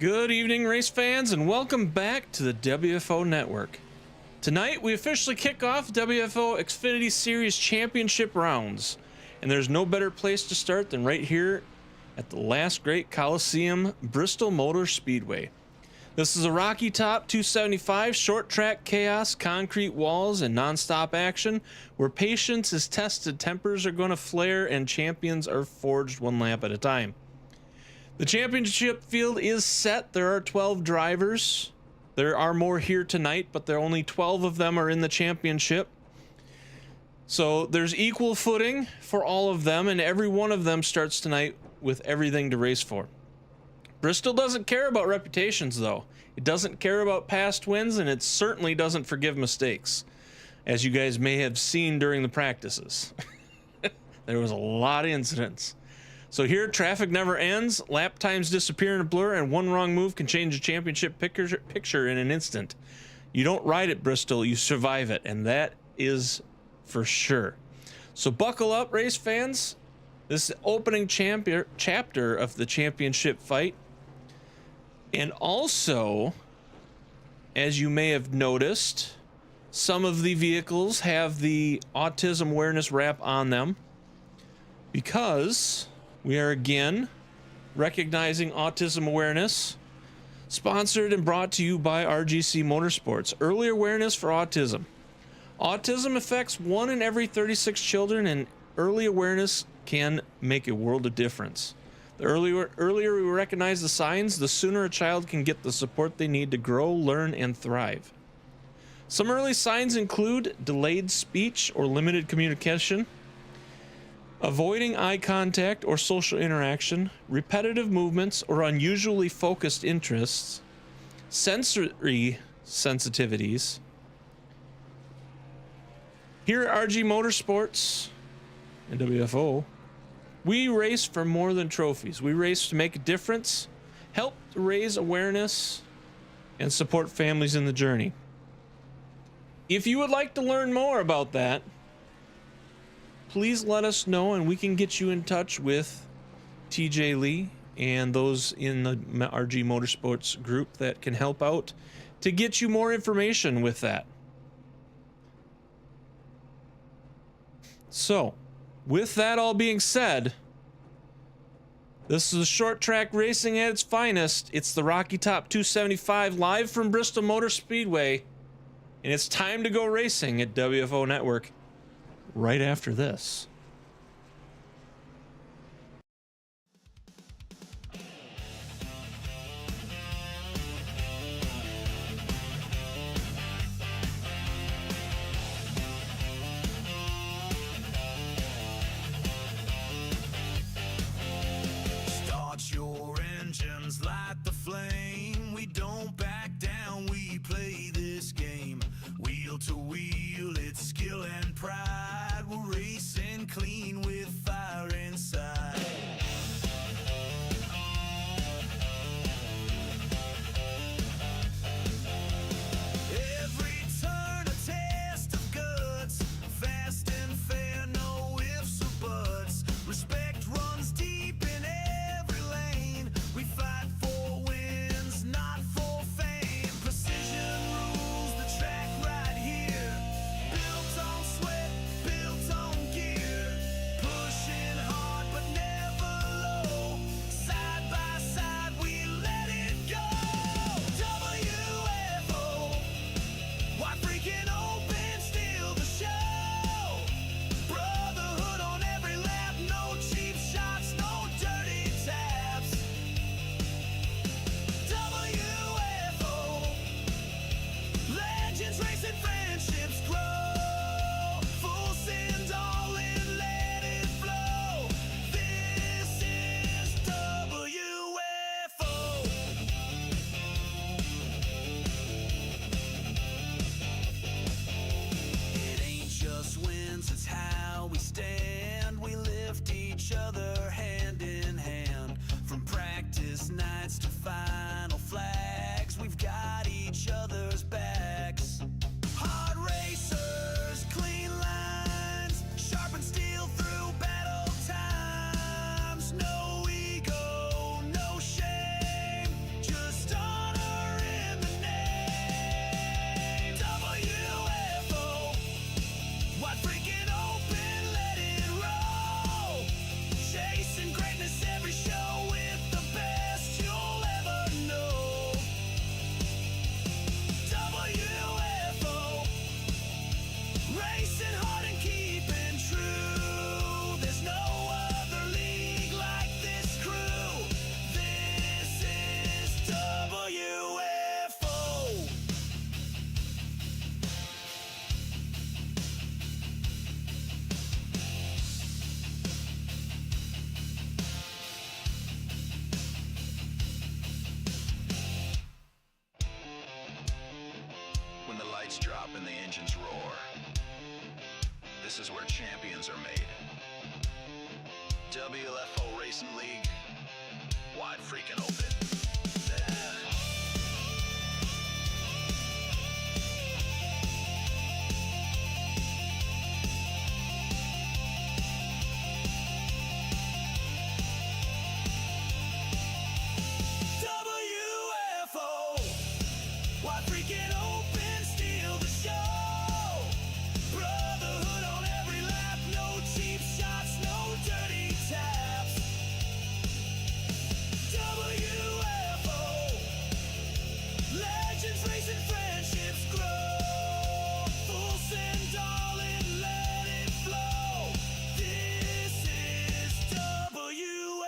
Good evening, race fans, and welcome back to the WFO Network. Tonight, we officially kick off WFO Xfinity Series Championship rounds, and there's no better place to start than right here at the last great Coliseum, Bristol Motor Speedway. This is a Rocky Top 275 short track chaos, concrete walls, and non-stop action where patience is tested, tempers are going to flare, and champions are forged one lap at a time. The championship field is set. There are 12 drivers. There are more here tonight, but there are only 12 of them are in the championship. So there's equal footing for all of them, and every one of them starts tonight with everything to race for. Bristol doesn't care about reputations, though. It doesn't care about past wins, and it certainly doesn't forgive mistakes, as you guys may have seen during the practices. There was a lot of incidents. So here, traffic never ends, lap times disappear in a blur, and one wrong move can change a championship picture in an instant. You don't ride at Bristol, you survive it, and that is for sure. So buckle up, race fans. This is the opening chapter of the championship fight. And also, as you may have noticed, some of the vehicles have the Autism awareness wrap on them because we are again recognizing autism awareness, sponsored and brought to you by RGC Mortorsports. Early awareness for autism. Autism affects 1 in every 36 children, and early awareness can make a world of difference. The earlier we recognize the signs, the sooner a child can get the support they need to grow, learn, and thrive. Some early signs include delayed speech or limited communication, avoiding eye contact or social interaction, repetitive movements or unusually focused interests, sensory sensitivities. Here at RG Motorsports and WFO, we race for more than trophies. We race to make a difference, help to raise awareness, and support families in the journey. If you would like to learn more about that, please let us know and we can get you in touch with TJ Lee and those in the RG Motorsports group that can help out to get you more information with that. So, with that all being said, this is short track racing at its finest. It's the Rocky Top 275 live from Bristol Motor Speedway, and it's time to go racing at WFO Network right after this. Start your engines, light the flame. We don't back down, we play this game. Wheel to wheel, it's skill and pride. We're racing clean with fire inside. Every turn a test of guts, fast and fair, no ifs or buts. Respect runs deep in every lane. We fight for wins, not for fame. Precision rules the track right here. Built on sweat, built on gear. Put Racing hard and keeping true. There's no other league like this crew. This is WFO. When the lights drop and the engines roar, this is where champions are made. WLFO Racing League, wide freaking open. Yeah. WFO. Why freaking open, steal the show. Brotherhood on every lap, no cheap shots, no dirty taps. WFO. Legends racing, friendships grow. Full send all in, let it flow. This is WFO.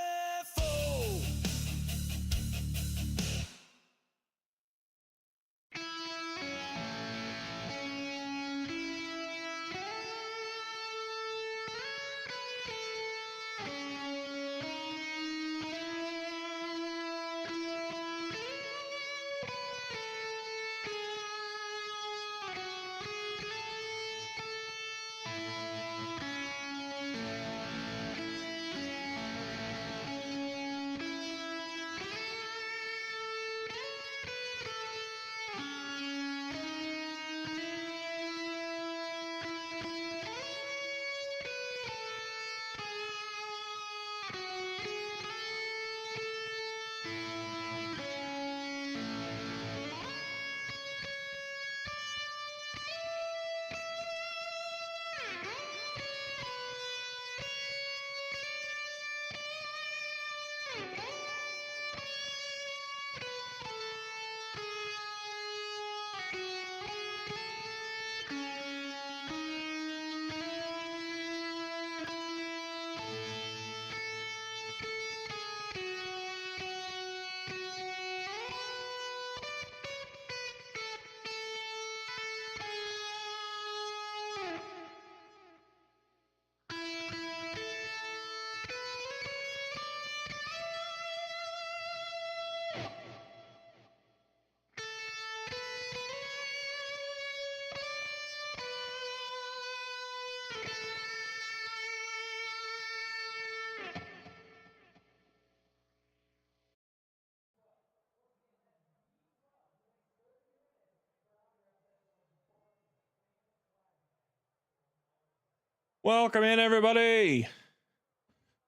Welcome in, everybody. What's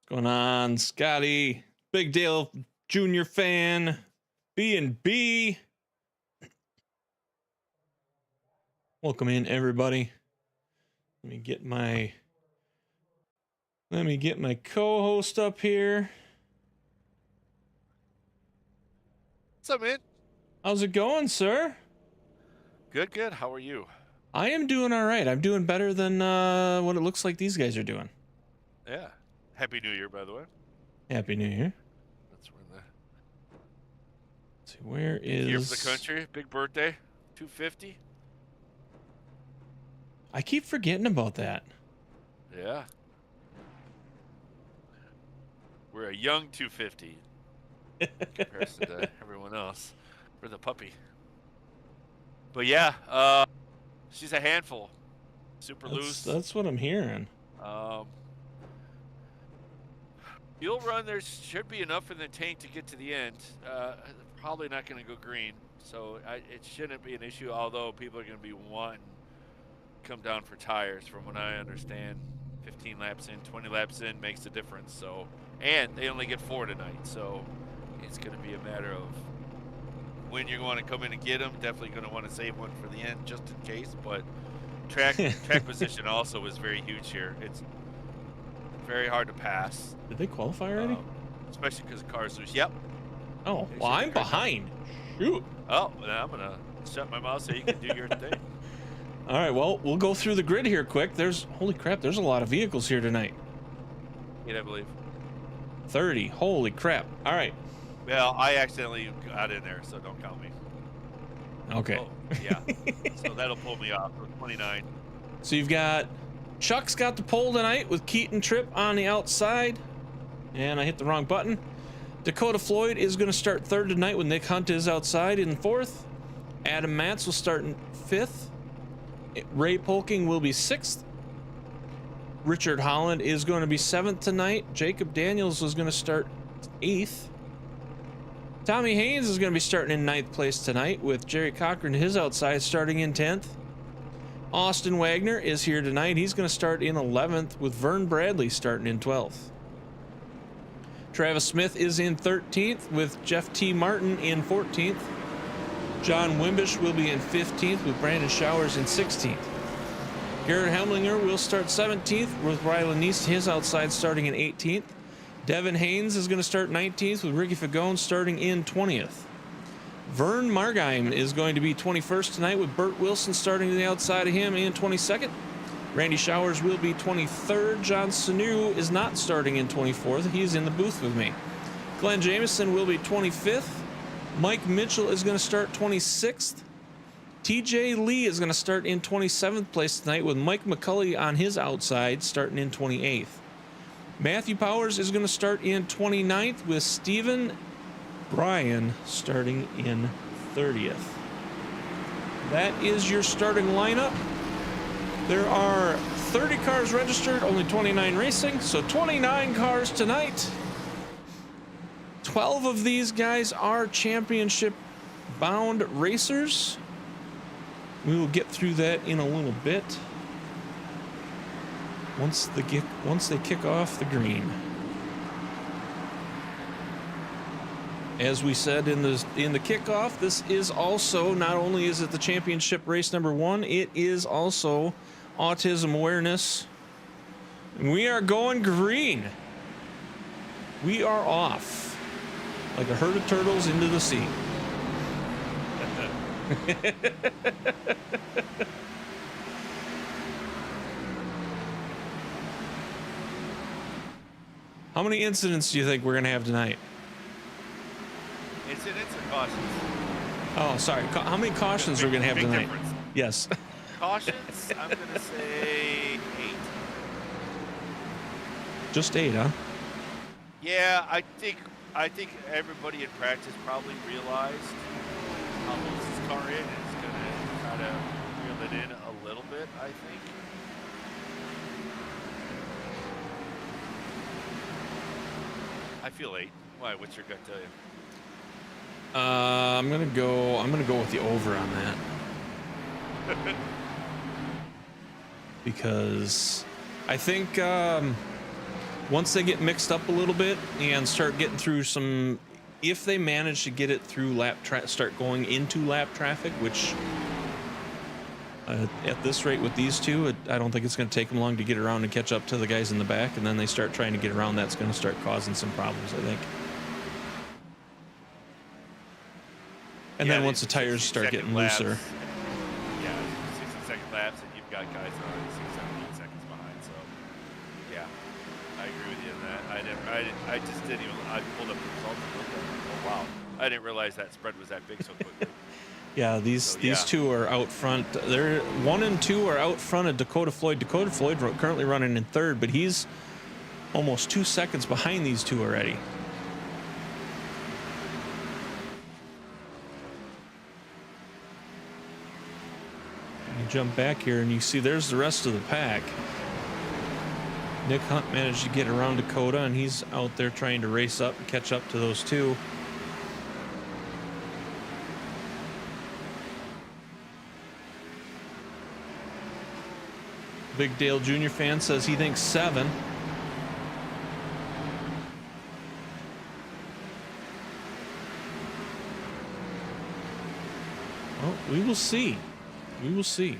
going on, Scotty? Big Dale Junior fan, B&B. Welcome in, everybody. Let me get my co-host up here. What's up, man? How's it going, sir? Good, good. How are you? I am doing all right. I'm doing better than what it looks like these guys are doing. Yeah. Happy New Year, by the way. Happy New Year. That's when the Let's see, where is... year for the country. Big birthday. 250. I keep forgetting about that. Yeah. We're a young 250 in comparison to everyone else. We're the puppy. But yeah, she's a handful. Super loose. That's what I'm hearing. Fuel run, there should be enough in the tank to get to the end. Probably not going to go green, so it shouldn't be an issue, although people are going to be wanting to come down for tires, from what I understand. 15 laps in, 20 laps in makes a difference. So, and they only get 4 tonight, so it's going to be a matter of when you're going to come in and get them. Definitely going to want to save one for the end just in case, but track position also is very huge here. It's very hard to pass. Did they qualify already? Especially because the car's loose. Yep. Oh, well, I'm behind. Shoot. Oh, well, I'm going to shut my mouth so you can do your thing. All right, well, we'll go through the grid here quick. Holy crap, there's a lot of vehicles here tonight. 8, I believe. 30, holy crap. All right. Well, I accidentally got in there, so don't count me. Okay. Oh, yeah. So that'll pull me off. So 29. So you've got Chuck's got the pole tonight with Keaton Tripp on the outside. And I hit the wrong button. Dakota Floyd is going to start third tonight with Nick Hunt is outside in fourth. Adam Matz will start in fifth. Ray Polking will be sixth. Richard Holland is going to be seventh tonight. Jacob Daniels was going to start eighth. Tommy Haynes is going to be starting in ninth place tonight with Jerry Cochran, his outside, starting in 10th. Austin Wagner is here tonight. He's going to start in 11th with Vern Bradley starting in 12th. Travis Smith is in 13th with Jeff T. Martin in 14th. John Wimbish will be in 15th with Brandon Showers in 16th. Garrett Hemlinger will start 17th with Rylan Neese, his outside, starting in 18th. Devin Haynes is going to start 19th with Ricky Fagone starting in 20th. Vern Margheim is going to be 21st tonight with Burt Wilson starting to the outside of him in 22nd. Randy Showers will be 23rd. John Sanu is not starting in 24th. He's in the booth with me. Glenn Jameson will be 25th. Mike Mitchell is going to start 26th. TJ Lee is going to start in 27th place tonight with Mike McCulley on his outside starting in 28th. Matthew Powers is going to start in 29th with Stephen Bryan starting in 30th. That is your starting lineup. There are 30 cars registered, only 29 racing, so 29 cars tonight. 12 of these guys are championship-bound racers. We will get through that in a little bit once they kick off the green. As we said in the kickoff, this is also, not only is it the championship race number 1, it is also autism awareness. We are going green. We are off like a herd of turtles into the sea. How many incidents do you think we're going to have tonight? Incidents or cautions? Oh, sorry. How many cautions are we going to have Big tonight? difference. Yes. Cautions, I'm going to say 8. Just 8, huh? Yeah, I think everybody in practice probably realized how close this car is. It's going to try to reel it in a little bit, I think. I feel 8. Why? What's your gut tell you? I'm gonna go with the over on that. Because I think once they get mixed up a little bit and start getting through some, if they manage to get it through start going into lap traffic, which at this rate with these two, I don't think it's going to take them long to get around and catch up to the guys in the back, and then they start trying to get around. That's going to start causing some problems, I think. And then once the tires start getting looser. Yeah, 60-second laps, and you've got guys that are 6, 7, 8 seconds behind. So, yeah, I agree with you on that. I just didn't even. I pulled up the results and looked at it. Oh wow, I didn't realize that spread was that big so quickly. Yeah, these two are out front. They're 1 and 2 are out front of Dakota Floyd. Dakota Floyd currently running in third, but he's almost 2 seconds behind these two already. You jump back here and you see there's the rest of the pack. Nick Hunt managed to get around Dakota, and he's out there trying to race up and catch up to those two. Big Dale Jr. fan says he thinks 7. Well, we will see. We will see.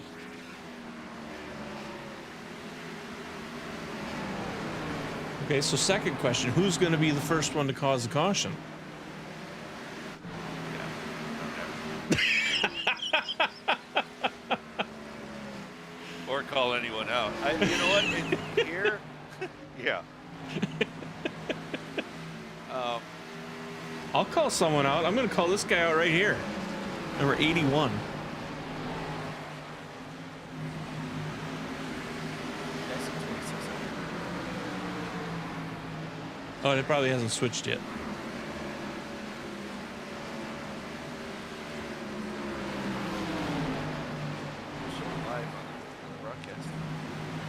Okay, so second question, who's going to be the first one to cause a caution? call anyone out. You know what? Here, yeah. I'll call someone out. I'm going to call this guy out right here. Number 81. Oh, it probably hasn't switched yet.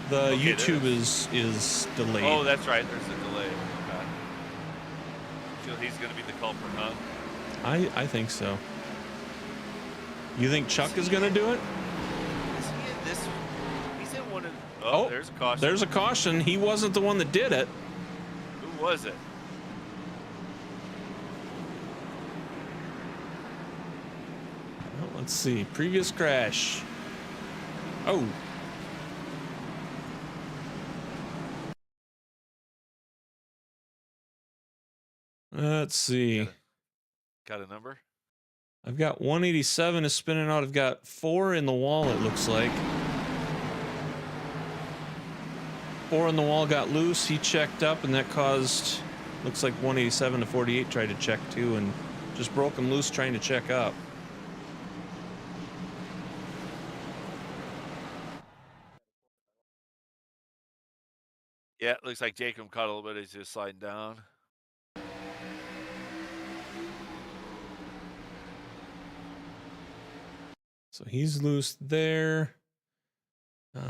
The Okay, YouTube is delayed. Oh, that's right. There's a delay. Feel he's going to be the culprit, huh? I think so. You think Chuck is going to do it? Is he in this? He's in one of. Oh, there's a caution. There's a caution. He wasn't the one that did it. Who was it? Well, let's see. Previous crash. Oh. Let's see. Got a number? I've got 187 is spinning out. I've got 4 in the wall, it looks like. 4 in the wall got loose. He checked up, and that caused, looks like 187 to 48 tried to check too, and just broke him loose trying to check up. Yeah, it looks like Jacob caught a little bit. He's just sliding down. So he's loose there. Is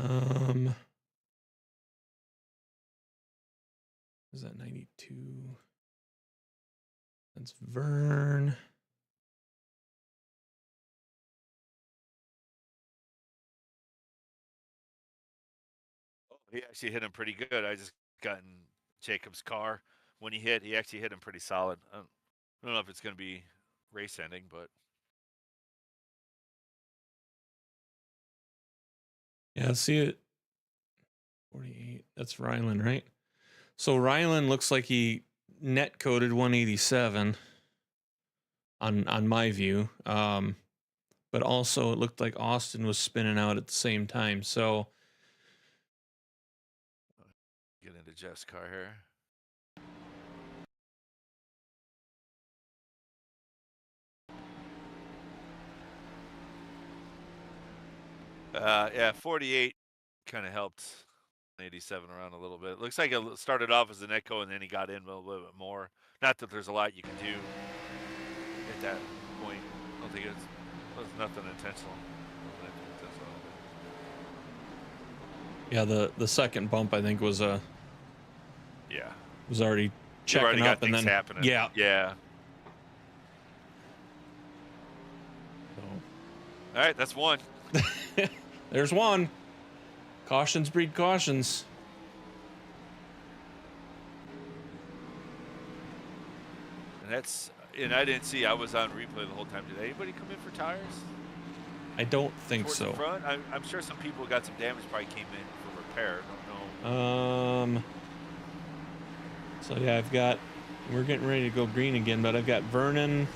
that 92? That's Vern. He actually hit him pretty good. I just got in Jacob's car. When he actually hit him pretty solid. I don't know if it's going to be race ending, but. Yeah, see it. 48. That's Ryland, right? So Ryland looks like he net coded 187 on my view. But also it looked like Austin was spinning out at the same time. So Get into Jeff's car here. Yeah, 48 kind of helped 87 around a little bit. It looks like it started off as an echo and then he got in a little bit more. Not that there's a lot you can do at that point. I don't think it was nothing intentional. yeah, the second bump I think was Yeah. already You've checking already got up and things then happening. yeah. Yeah. So. All right, that's one. There's one. Cautions breed cautions. And I didn't see. I was on replay the whole time. Did anybody come in for tires? I don't think Towards so. the front? I'm sure some people got some damage. Probably came in for repair. Don't know. So yeah, we're getting ready to go green again, but I've got Vernon.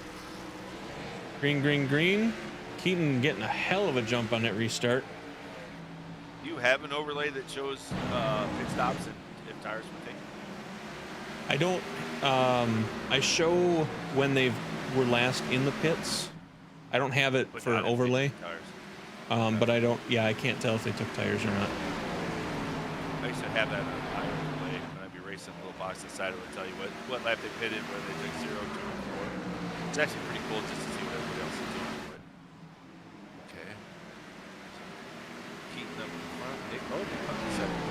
Green. Keaton getting a hell of a jump on that restart. Do you have an overlay that shows pit stops and if tires were taken? I don't. I show when they were last in the pits. I don't have it But for not an if they overlay. took tires. But I don't. Yeah, I can't tell if they took tires or not. I used to have that on tire overlay when I'd be racing a little box inside. It would tell you what lap they pitted, whether they took 0, 2, or 4. It's actually pretty cool just to see what everybody else is doing. But, okay. Keaton up in front. They come in second.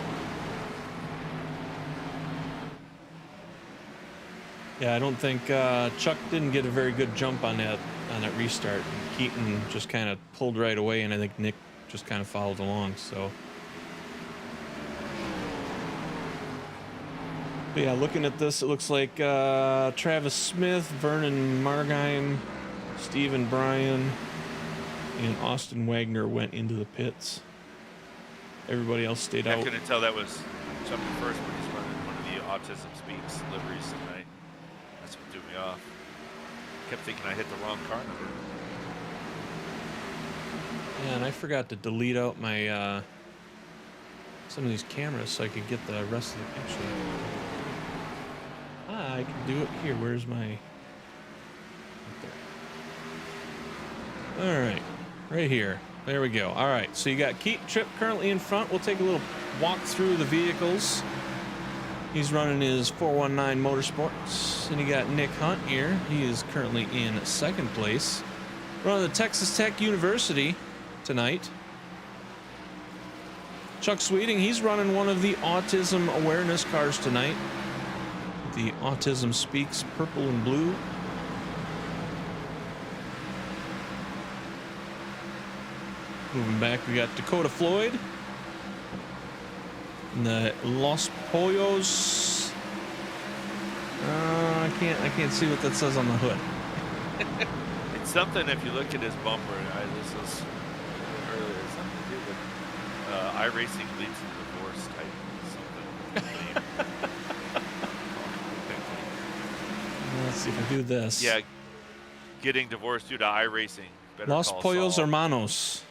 Yeah, I don't think Chuck didn't get a very good jump on that restart. Keaton just kind of pulled right away, and I think Nick just kind of followed along. So, but yeah, looking at this, it looks like Travis Smith, Vernon Margheim, Stephen Bryan, and Austin Wagner went into the pits. Everybody else stayed I out. couldn't tell that was jumping first, but he's running one of the Autism Speaks liveries tonight. That's what threw me off. Kept thinking I hit the wrong car number. Yeah, and I forgot to delete out my some of these cameras so I could get the rest of the picture. I can do it here. Where's my... Right there. All right, right here. There we go. All right, so you got Keaton Tripp currently in front. We'll take a little walk through the vehicles. He's running his 419 Motorsports. And you got Nick Hunt here. He is currently in second place. Running the Texas Tech University tonight. Chuck Sweeting, he's running one of the Autism awareness cars tonight. The Autism Speaks purple and blue. Moving back, we got Dakota Floyd. And the Los Pollos. I can't see what that says on the hood. It's something if you look at his bumper. This was earlier something to do with iRacing leads to divorce type something. Let's see if I do this. Yeah, getting divorced due to iRacing. Los Pollos Hermanos.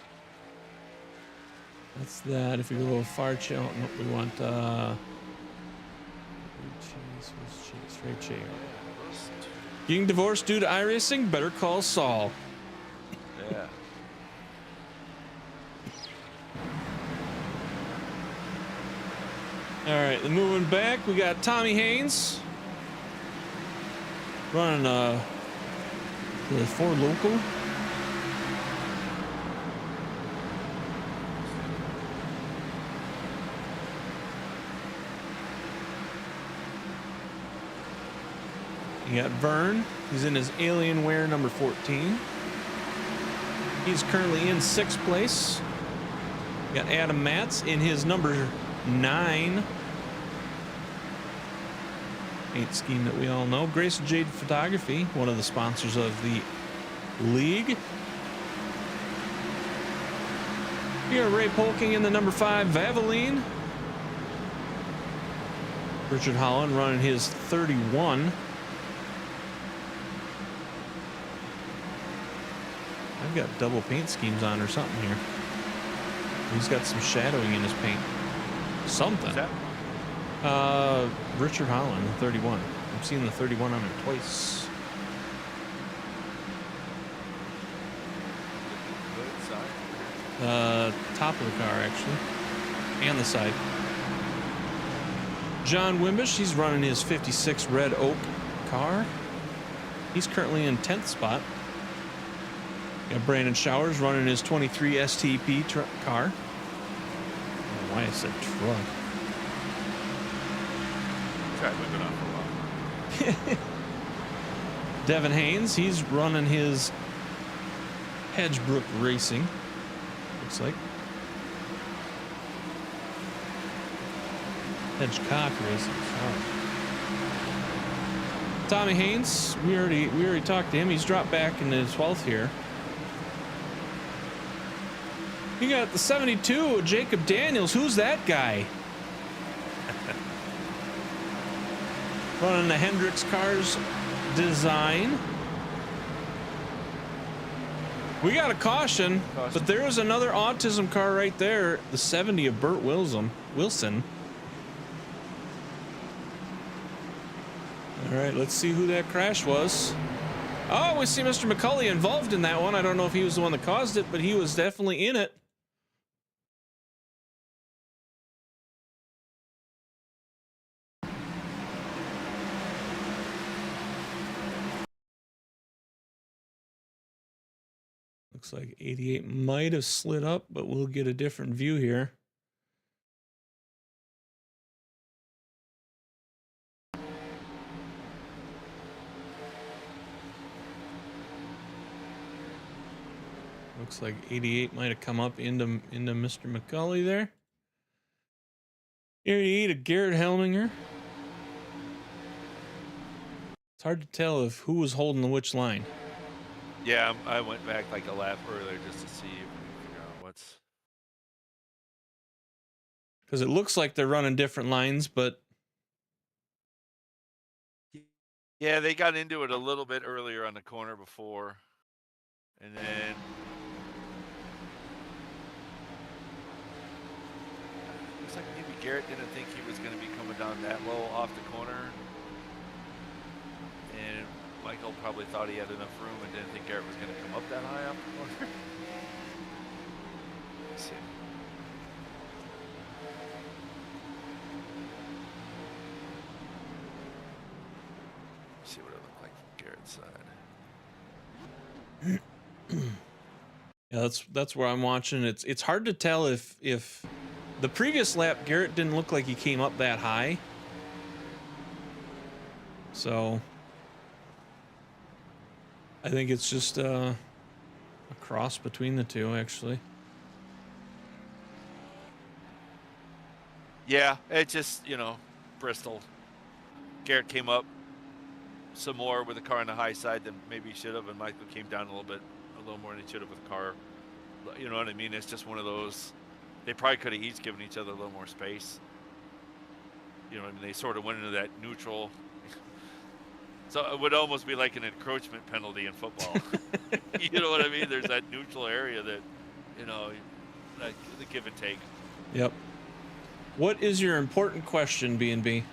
That's that. If we go far chill, no, we want straight cheese. Getting divorced due to iRacing? Better call Saul. Yeah. All right, then moving back, we got Tommy Haynes running the Ford Local. You got Vern. He's in his Alienware number 14. He's currently in sixth place. You got Adam Matz in his number 9. Paint scheme that we all know. Grace and Jade Photography, one of the sponsors of the league. You got Ray Polking in the number 5 Valvoline. Richard Holland running his 31. I've got double paint schemes on or something here. He's got some shadowing in his paint. Something. What's that? Richard Holland, the 31. I've seen the 31 on it twice. Top of the car, actually. And the side. John Wimbish, he's running his 56 Red Oak car. He's currently in 10th spot. Got Brandon Showers running his 23 STP car. I don't know why I said truck. Tried whipping off for a while. Devin Haynes, he's running his Hedgebrook Racing. Looks like. Hedgecock Racing. Sorry. Tommy Haynes, we already talked to him. He's dropped back in the 12th here. You got the 72, Jacob Daniels. Who's that guy? Running the Hendricks Cars design. We got a caution, but there is another Autism car right there. The 70 of Burt Wilson. All right, let's see who that crash was. Oh, we see Mr. McCulley involved in that one. I don't know if he was the one that caused it, but he was definitely in it. Looks like 88 might have slid up, but we'll get a different view here. Looks like 88 might have come up into Mr. McCulley there. 88 of Garrett Helminger. It's hard to tell if who was holding which line. Yeah, I went back like a lap earlier just to see if we can figure out what's. Because it looks like they're running different lines, but. Yeah, they got into it a little bit earlier on the corner before. And then. Looks like Garrett didn't think he was going to be coming down that low off the corner. And Michael probably thought he had enough room and didn't think Garrett was going to come up that high off the corner. Let's see. Let's see what it looked like from Garrett's side. Yeah, that's where I'm watching. It's hard to tell if the previous lap Garrett didn't look like he came up that high. So I think it's just a cross between the two, actually. Yeah, it just, you know, Bristol. Garrett came up some more with the car on the high side than maybe he should have, and Michael came down a little more than he should have with the car. You know what I mean? It's just one of those. They probably could have each given each other a little more space. You know what I mean? They sort of went into that neutral. So it would almost be like an encroachment penalty in football. You know what I mean? There's that neutral area that, you know, like the give and take. Yep. What is your important question, B&B?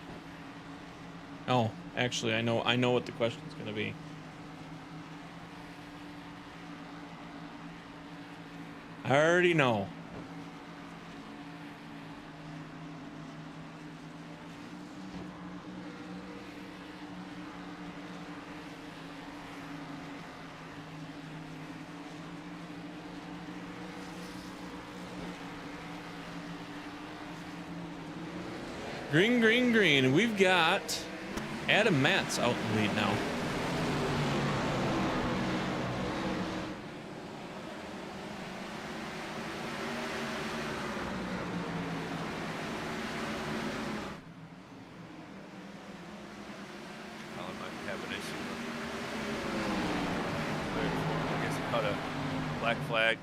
Oh, actually, I know what the question's going to be. I already know. Green, green, green. We've got Adam Matz out in the lead now. Colin might have an issue. I guess he caught a black flag,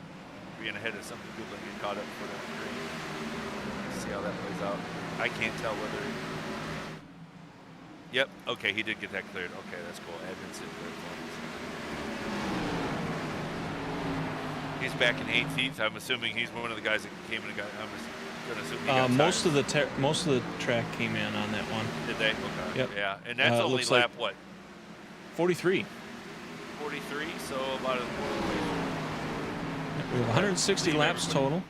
being ahead of some people that get caught up for the green. See how that plays out. I can't tell whether. Yep. Okay, he did get that cleared. Okay, that's cool. Edmondson cleared for him. He's back in 18th. I'm assuming he's one of the guys that came in and got. I'm going to assume he got most of the track came in on that one. Did they? Okay. Yep. Yeah, and that's only lap like what? 43. 43. So about a. We have 160 laps total.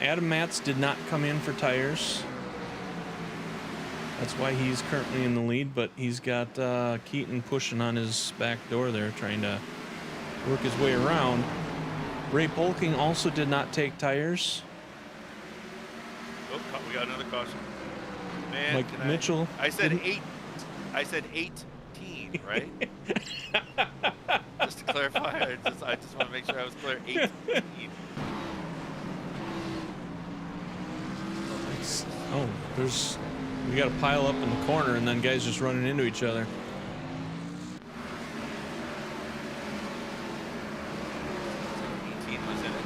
Adam Matz did not come in for tires. That's why he's currently in the lead, but he's got Keaton pushing on his back door there, trying to work his way around. Ray Polking also did not take tires. Oh, we got another caution. Man, Mike Mitchell. I said 8. I said 18, right? Just to clarify, I just want to make sure I was clear. 18. Oh, we got to pile up in the corner, and then guys just running into each other. 18 was in it.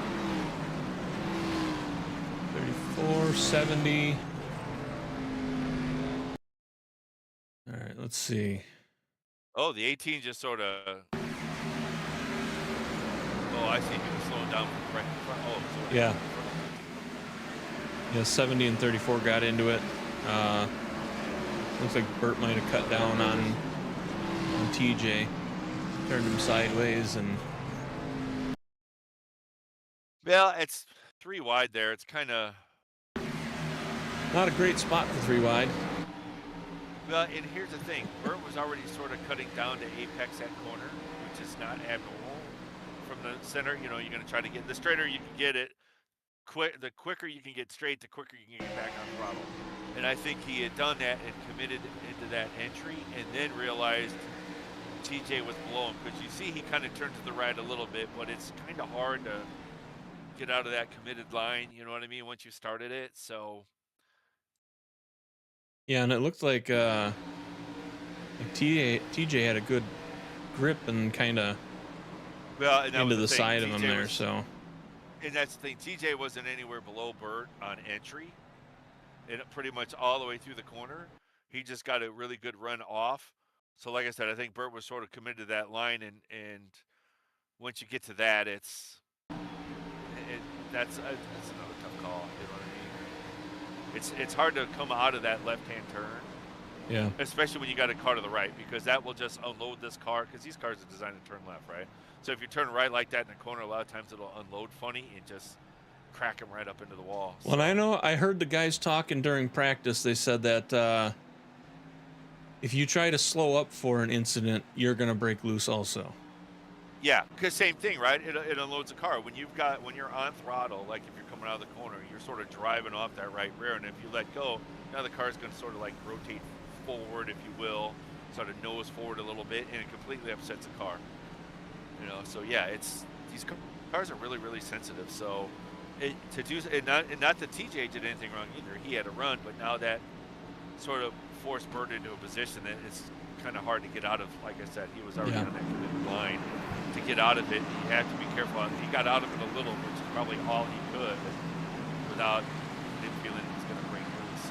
34, 70. All right, let's see. Oh, the 18 just sort of. Oh, I see. He was slowing down right in front. Oh, so Yeah. Yeah, 70 and 34 got into it. Looks like Burt might have cut down on TJ. Turned him sideways and. Well, it's 3 wide there. It's kind of. Not a great spot for 3 wide. Well, and here's the thing. Burt was already sort of cutting down to apex that corner, which is not abnormal from the center. You know, you're going to try to get the straighter you can get it. The quicker you can get straight, the quicker you can get back on throttle. And I think he had done that and committed into that entry, and then realized TJ was below him. Because you see, he kind of turned to the right a little bit, but it's kind of hard to get out of that committed line. You know what I mean? Once you started it, so. Yeah, and it looked like TJ had a good grip and kind of into the side of him there. So. And that's the thing. TJ wasn't anywhere below Burt on entry, and pretty much all the way through the corner. He just got a really good run off. So, like I said, I think Burt was sort of committed to that line, and once you get to that, that's another tough call. You know what I mean? it's hard to come out of that left-hand turn. Yeah. Especially when you got a car to the right, because that will just unload this car, because these cars are designed to turn left, right? So if you turn right like that in the corner, a lot of times it'll unload funny and just crack them right up into the wall. Well, I know I heard the guys talking during practice. They said that if you try to slow up for an incident, you're going to break loose also. Yeah, because same thing, right? It unloads a car. When you're on throttle, like if you're coming out of the corner, you're sort of driving off that right rear, and if you let go, now the car's going to sort of like rotate forward, if you will, sort of nose forward a little bit, and it completely upsets the car. You know, so yeah, these cars are really, really sensitive. So not that TJ did anything wrong either. He had a run, but now that sort of forced Bert into a position that it's kind of hard to get out of. Like I said, he was already on that committed line. To get out of it, you have to be careful. He got out of it a little, which is probably all he could, without feeling he was going to break loose.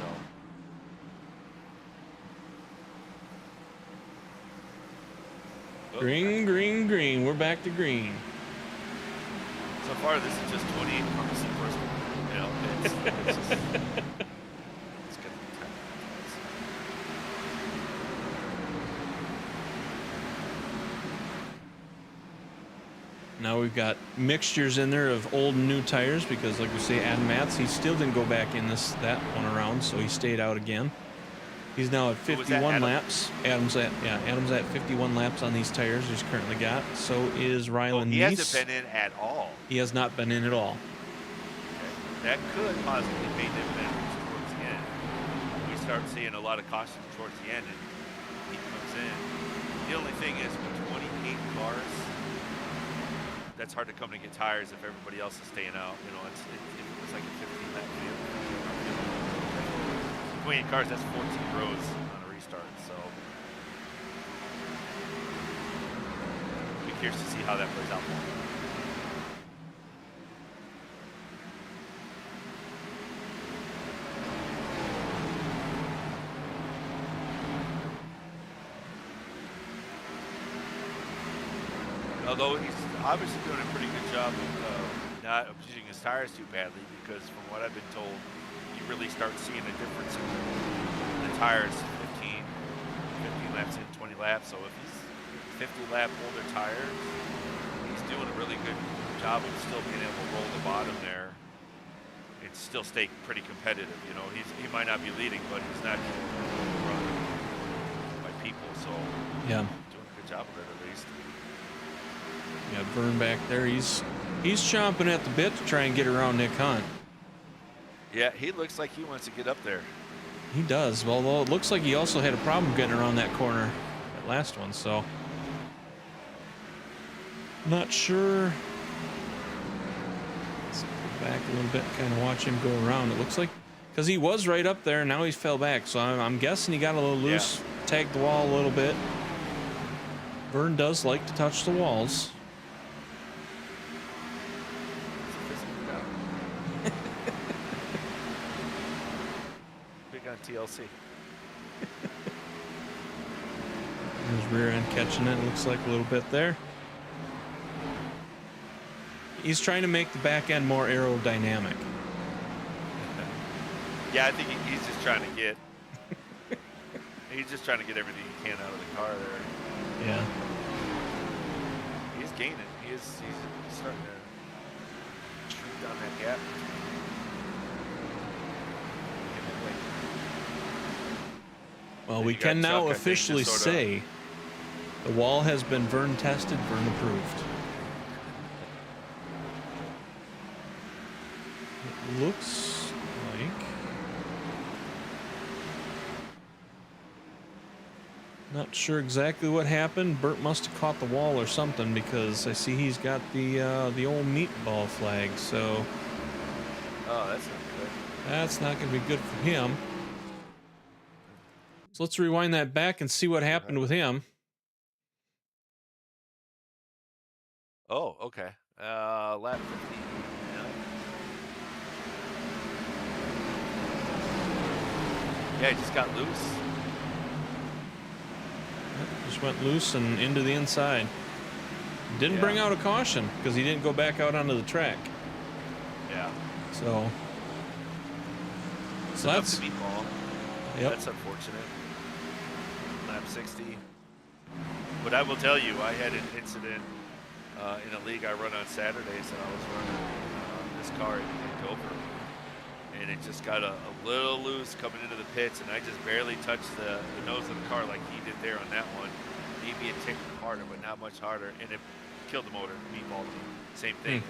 So. Green, green, green. We're back to green. So far, this is just 28 cars in Bristol. You know, it's just, it's going to be tough. Now we've got mixtures in there of old and new tires because, like we say, Adam Matz, he still didn't go back in that one around, so he stayed out again. He's now at 51 laps. Adam's at 51 laps on these tires he's currently got. So is Rylan Neese. He hasn't been in at all. He has not been in at all. Okay. That could possibly be dividends towards the end. We start seeing a lot of caution towards the end, and he comes in. The only thing is, with 28 cars, that's hard to come to get tires if everybody else is staying out. You know, if it was like a 15 lap field. 28 cars, that's 14 rows on a restart. So be curious to see how that plays out for him. Although he's obviously doing a pretty good job of not abusing his tires too badly, because from what I've been told, you really start seeing a difference in the tires 15 laps in, 20 laps. So if he's 50 lap older tires, he's doing a really good job of still being able to roll the bottom there and still stay pretty competitive. You know, he might not be leading, but he's not getting run by people. So yeah, doing a good job of it at least. Yeah, Vern back there, he's chomping at the bit to try and get around Nick Hunt. Yeah, he looks like he wants to get up there. He does, although it looks like he also had a problem getting around that corner, that last one, so. Not sure. Let's go back a little bit, kind of watch him go around. It looks like, because he was right up there, now he fell back, so I'm guessing he got a little loose, tagged the wall a little bit. Vern does like to touch the walls. Big on TLC. His rear end catching it, looks like a little bit there. He's trying to make the back end more aerodynamic. Yeah, I think he's just trying to get he's just trying to get everything he can out of the car there. Yeah. He's gaining. He's starting to shrink down that gap. Well, we can now officially say the wall has been Vern tested, Vern approved. It looks like... Not sure exactly what happened. Bert must have caught the wall or something, because I see he's got the old meatball flag, so... Oh, that's not good. That's not going to be good for him. So let's rewind that back and see what happened with him. Oh, okay. Lap 15. Yeah, he just got loose. Just went loose and into the inside. Didn't bring out a caution because he didn't go back out onto the track. Yeah. So just So enough that's- to meatball. Yep. That's unfortunate. Lap 60. But I will tell you, I had an incident in a league I run on Saturdays, and I was running this car in Dover, and it just got a little loose coming into the pits, and I just barely touched the nose of the car like he did there on that one. Maybe it ticked harder, but not much harder, and it killed the motor, meatballed me. Same thing.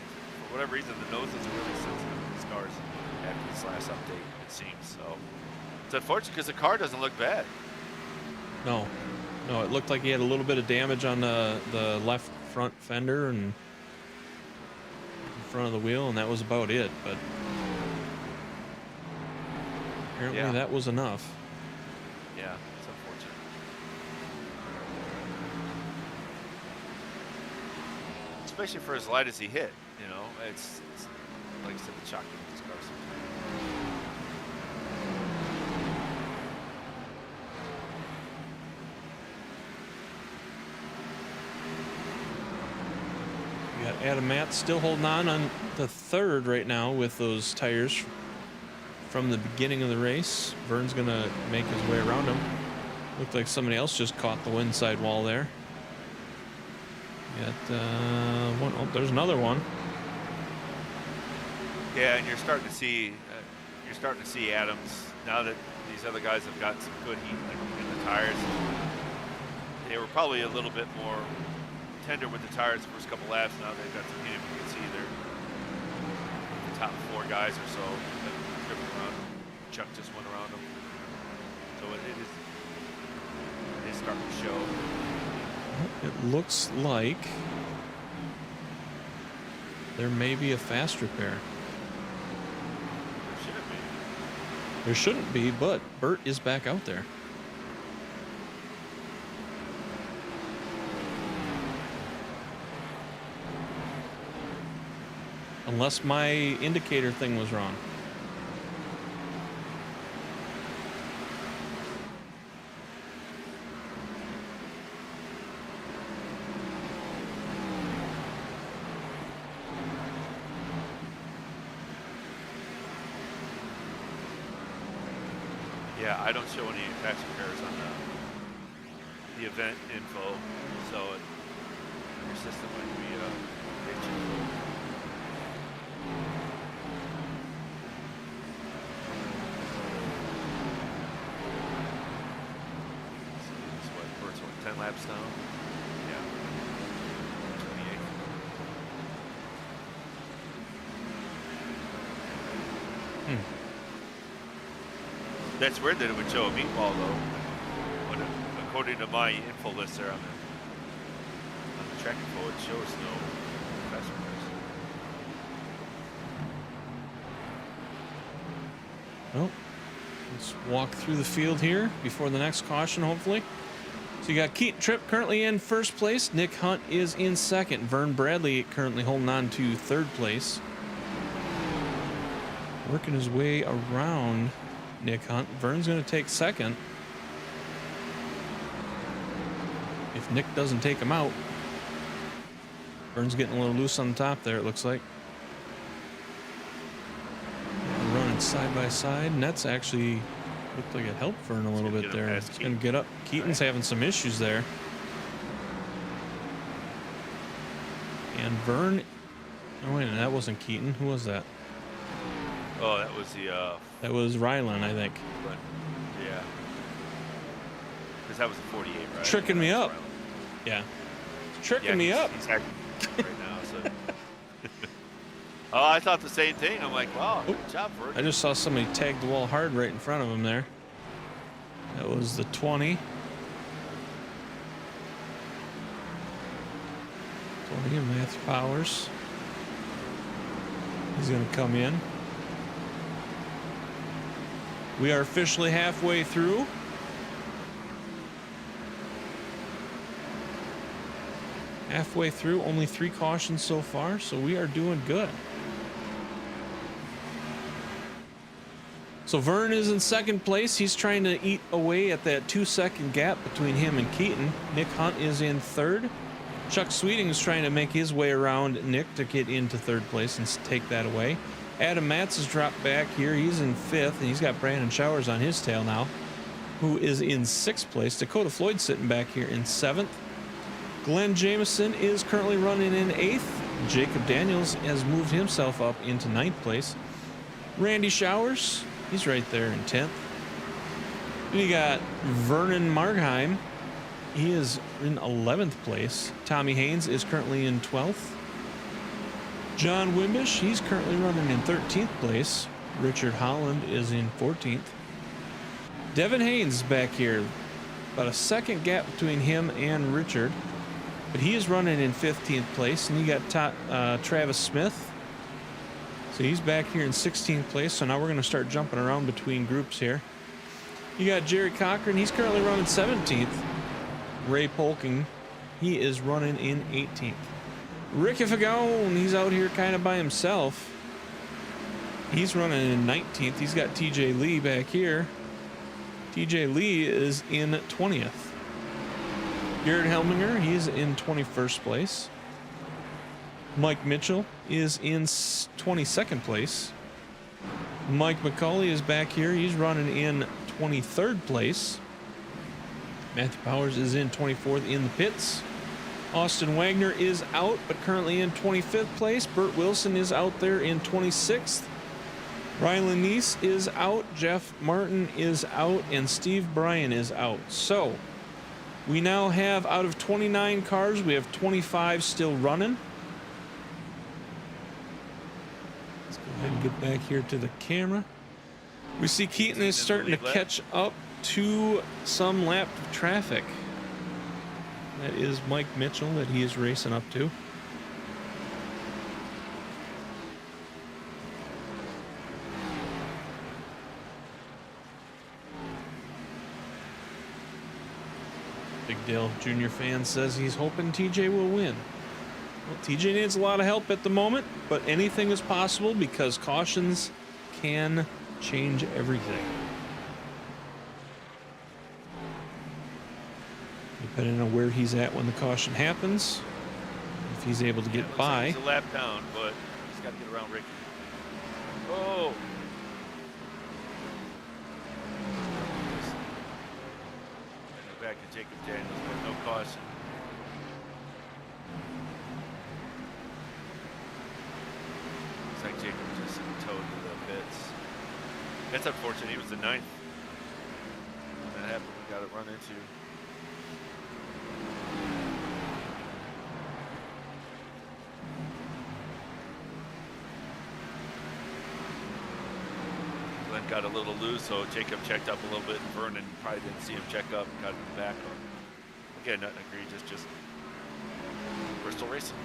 For whatever reason, the noses are really sensitive to these cars after this last update, it seems. So it's unfortunate because the car doesn't look bad. No, it looked like he had a little bit of damage on the left front fender and in front of the wheel, and that was about it. But apparently that was enough. Yeah, it's unfortunate. Especially for as light as he hit, you know, it's like I said, the shocking with these cars sometimes. We got Adam Matt still holding on the third right now with those tires from the beginning of the race. Vern's gonna make his way around him. Looked like somebody else just caught the wind-side wall there. Got one. Oh, there's another one. Yeah, and you're starting to see Adams now that these other guys have got some good heat in the tires. They were probably a little bit more tender with the tires the first couple laps. Now they've got some heat. You can see the top 4 guys or so have driven around them. Chuck just went around them. So it is starting to show. It looks like there may be a fast repair. There shouldn't be. There shouldn't be, but Bert is back out there. Unless my indicator thing was wrong. Yeah, I don't show any patch repairs on the event info, so your system might be glitching. What, Bert's what, 10 laps now? Yeah. 28. That's weird that it would show a meatball though, but according to my info list there on the track info, it shows no fast repairs. Well, let's walk through the field here before the next caution, hopefully. So you got Keaton Tripp currently in first place. Nick Hunt is in second. Vern Bradley currently holding on to third place. Working his way around Nick Hunt. Vern's going to take second. If Nick doesn't take him out. Vern's getting a little loose on the top there, it looks like. Running side by side, and that's actually looked like it helped Vern a little bit there. It's going to get up. Keaton's having some issues there. And Vern, oh wait a minute, that wasn't Keaton. Who was that? Oh, that was the That was Rylan, I think. but, yeah, because that was a 48, right? Tricking me up. Yeah. Tricking me up. He's acting right now. So. Oh, I thought the same thing. I'm like, wow, good job, Vern. I just saw somebody tag the wall hard right in front of him there. That was the 20. 20 of Matthew Powers. He's going to come in. We are officially halfway through. Halfway through, only 3 cautions so far, so we are doing good. So Vern is in second place. He's trying to eat away at that 2-second gap between him and Keaton. Nick Hunt is in third. Chuck Sweeting is trying to make his way around Nick to get into third place and take that away. Adam Matz has dropped back here. He's in 5th, and he's got Brandon Showers on his tail now, who is in 6th place. Dakota Floyd sitting back here in 7th. Glenn Jameson is currently running in 8th. Jacob Daniels has moved himself up into 9th place. Randy Showers, he's right there in 10th. Then you got Vernon Margheim. He is in 11th place. Tommy Haynes is currently in 12th. John Wimbish, he's currently running in 13th place. Richard Holland is in 14th. Devin Haynes is back here. About a second gap between him and Richard. But he is running in 15th place. And you got Travis Smith. So he's back here in 16th place. So now we're going to start jumping around between groups here. You got Jerry Cochran. He's currently running 17th. Ray Polking, he is running in 18th. Ricky Fagone, he's out here kind of by himself. He's running in 19th. He's got TJ Lee back here. TJ Lee is in 20th. Garrett Helminger, he's in 21st place. Mike Mitchell is in 22nd place. Mike McCauley is back here. He's running in 23rd place. Matthew Powers is in 24th in the pits. Austin Wagner is out, but currently in 25th place. Burt Wilson is out there in 26th. Rylan Neese is out. Jeff Martin is out. And Steve Bryan is out. So we now have, out of 29 cars, we have 25 still running. Let's go ahead and get back here to the camera. We see Keaton is starting to catch up to some lap of traffic. That is Mike Mitchell that he is racing up to. Big Dale Jr. fan says he's hoping TJ will win. Well, TJ needs a lot of help at the moment, but anything is possible because cautions can change everything. Depending on where he's at when the caution happens, if he's able to get by. He's a lap down, but he's got to get around Ricky. Oh! And back to Jacob Daniels, but no caution. Looks like Jacob just towed to the pits. That's unfortunate. He was the 9th. When that happened, we got it run into. Glenn got a little loose, so Jacob checked up a little bit, and Vernon probably didn't see him check up and got him back on. Again, nothing egregious, just Bristol racing.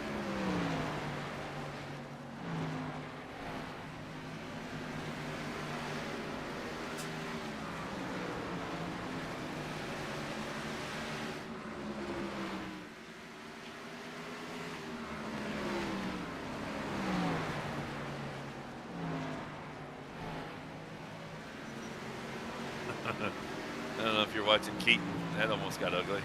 I don't know if you're watching Keaton. That almost got ugly.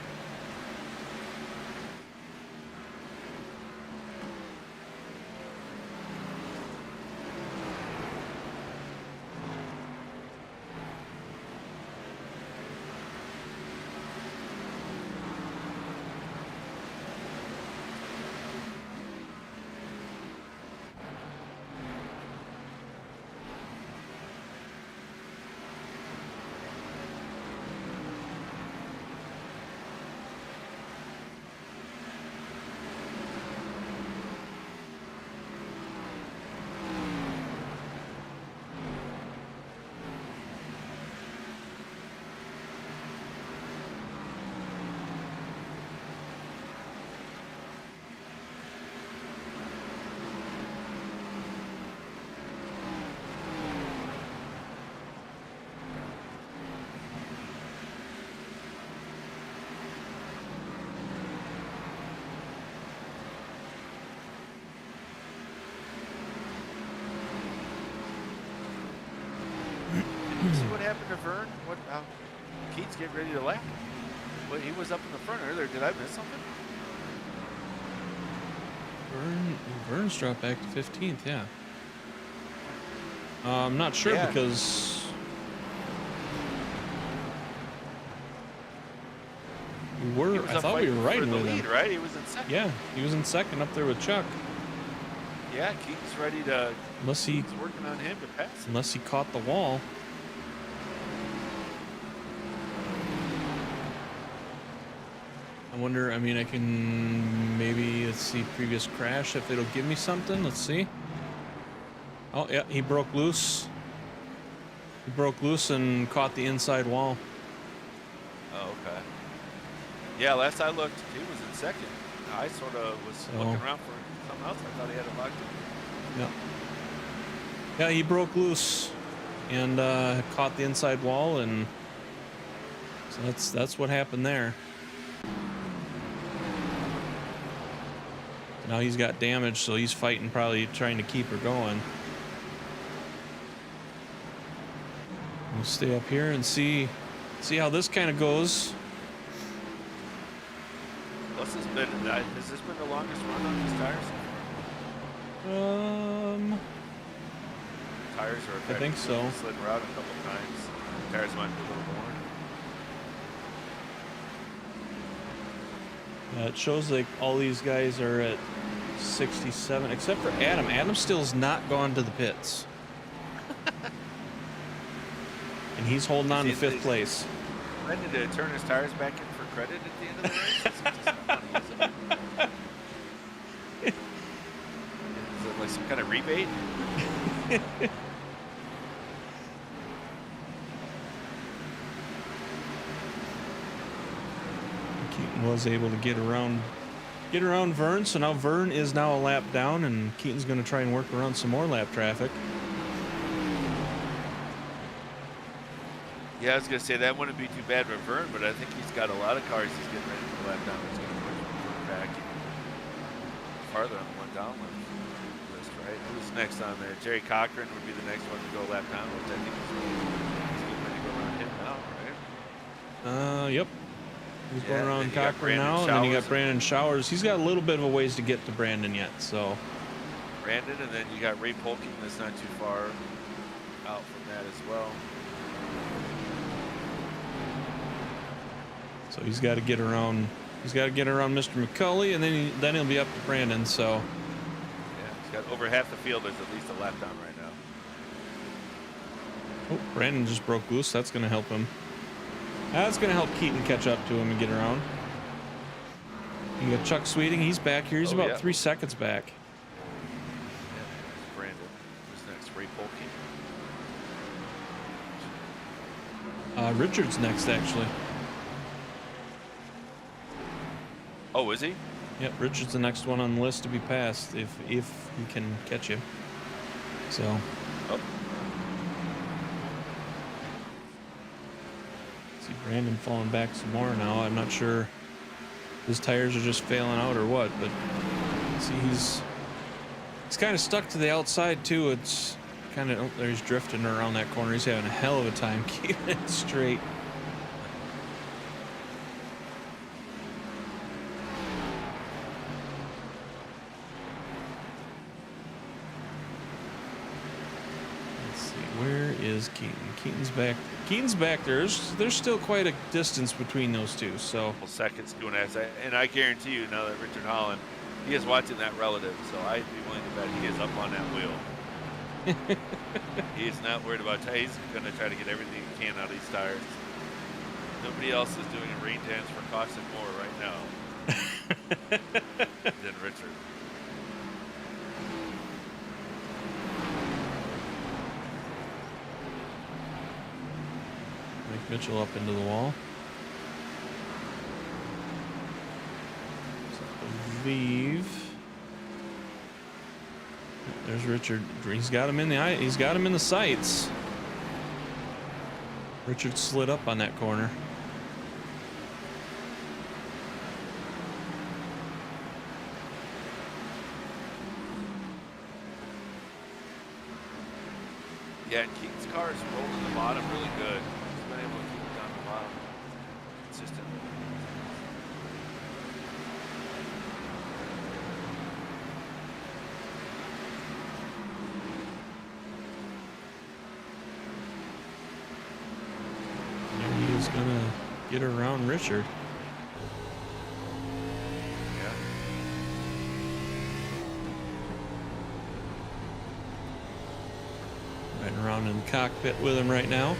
See what happened to Vern? What? Keats getting ready to lap. Well, he was up in the front earlier. Did I miss something? Vern's dropped back to 15th, yeah. I'm not sure Yeah. because He was I up thought we fighting were for riding the with lead, him. right? He was in second. Yeah, he was in second up there with Chuck. Yeah, Keaton's ready to. Unless he Keaton's working on him to pass him. unless he caught the wall. I wonder, I mean, I can maybe, let's see, previous crash, if it'll give me something. Let's see. Oh, yeah, he broke loose. He broke loose and caught the inside wall. Oh, okay. Yeah, last I looked, he was in second. I sort of was looking around for something else. I thought he had it locked in. Yeah. Yeah, he broke loose and caught the inside wall, and so that's what happened there. Now he's got damage, so he's fighting, probably trying to keep her going. We'll stay up here and see how this kind of goes. What's this been? Has this been the longest run on these tires? Tires are. I think so. Slid around a couple times. Tires might be a little more. It shows like all these guys are at 67, except for Adam. Adam still's not gone to the pits. And he's holding on to fifth place. Ready to turn his tires back in for credit at the end of the race? It seems just funny, isn't it? Is it like some kind of rebate? Keaton was able to get around Vern, so now Vern is now a lap down, and Keaton's going to try and work around some more lap traffic. Yeah, I was going to say that wouldn't be too bad for Vern, but I think he's got a lot of cars he's getting ready to lap down. He's going to push Vern back farther on the one down list, right? Who's next on there? Jerry Cochran would be the next one to go lap down, which I think he's getting ready to go around him now, right? Yep. He's going around then you got Cochran Brandon now, and then you got Showers. Brandon Showers. He's got a little bit of a ways to get to Brandon yet, so. Brandon, and then you got Ray Polking that's not too far out from that as well. So he's got to get around. He's got to get around Mr. McCulley, and then he'll be up to Brandon. So. Yeah, he's got over half the field. There's at least a lap down right now. Oh, Brandon just broke loose. That's going to help him. That's going to help Keaton catch up to him and get around. You got Chuck Sweeting. He's back here. He's about 3 seconds back. Yeah, there's Brandon. Who's next? Ray Polking. Richard's next, actually. Oh, is he? Yep, Richard's the next one on the list to be passed if he can catch you. So. Oh. See Brandon falling back some more now. I'm not sure his tires are just failing out or what, but see he's kind of stuck to the outside too. It's kind of, oh, there he's drifting around that corner. He's having a hell of a time keeping it straight. Where is Keaton? Keaton's back. Keaton's back there. There's still quite a distance between those two. So. Couple seconds doing that, and I guarantee you now that Richard Holland, he is watching that relative, so I'd be willing to bet he is up on that wheel. He is not worried about tires. He's going to try to get everything he can out of these tires. Nobody else is doing a rain dance for caution more right now than Richard. Mitchell up into the wall. So I believe there's Richard. He's got him in the eye. He's got him in the sights. Richard slid up on that corner. Yeah, and Keaton's car is rolling the bottom really good. He's been able to keep it down the bottom consistently. he's gonna get around Richard. Yeah. Riding around in the cockpit with him right now.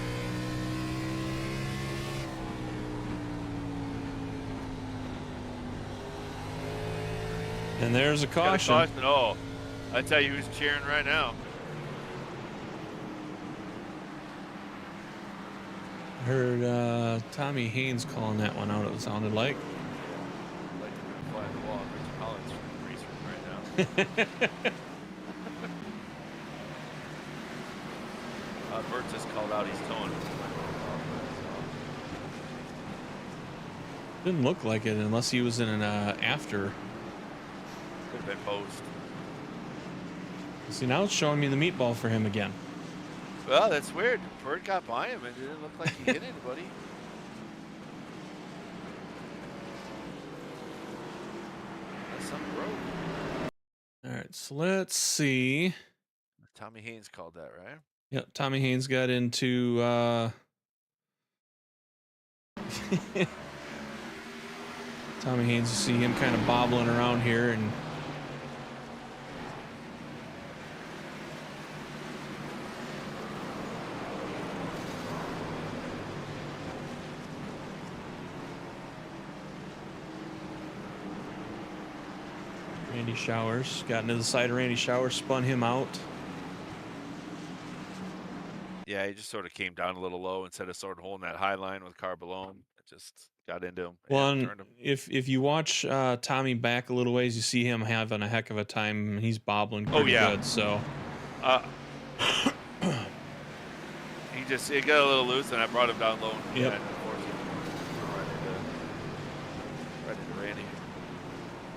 And there's a caution. Got a caution. Oh, I tell you who's cheering right now. I heard Tommy Haynes calling that one out, it sounded like. I'd like to fly the wall. Rich Collins from race room right now. Bert just called out he's towing. Didn't look like it unless he was in an after. Could have been post. See, now it's showing me the meatball for him again. Well, that's weird. Bert got by him and it didn't look like he hit anybody. That's something broke. All right, so let's see. Tommy Haynes called that, right? Yep, Tommy Haynes got into Tommy Haynes, you see him kind of bobbling around here, and Randy Showers got into the side of Randy Showers, spun him out. Yeah, he just sort of came down a little low instead of sort of holding that high line with the car below him. It just got into him. Well, and and turned him. if you watch Tommy back a little ways, you see him having a heck of a time. He's bobbling pretty good. So He got a little loose, and I brought him down low. And Yep. and forced him right into Randy.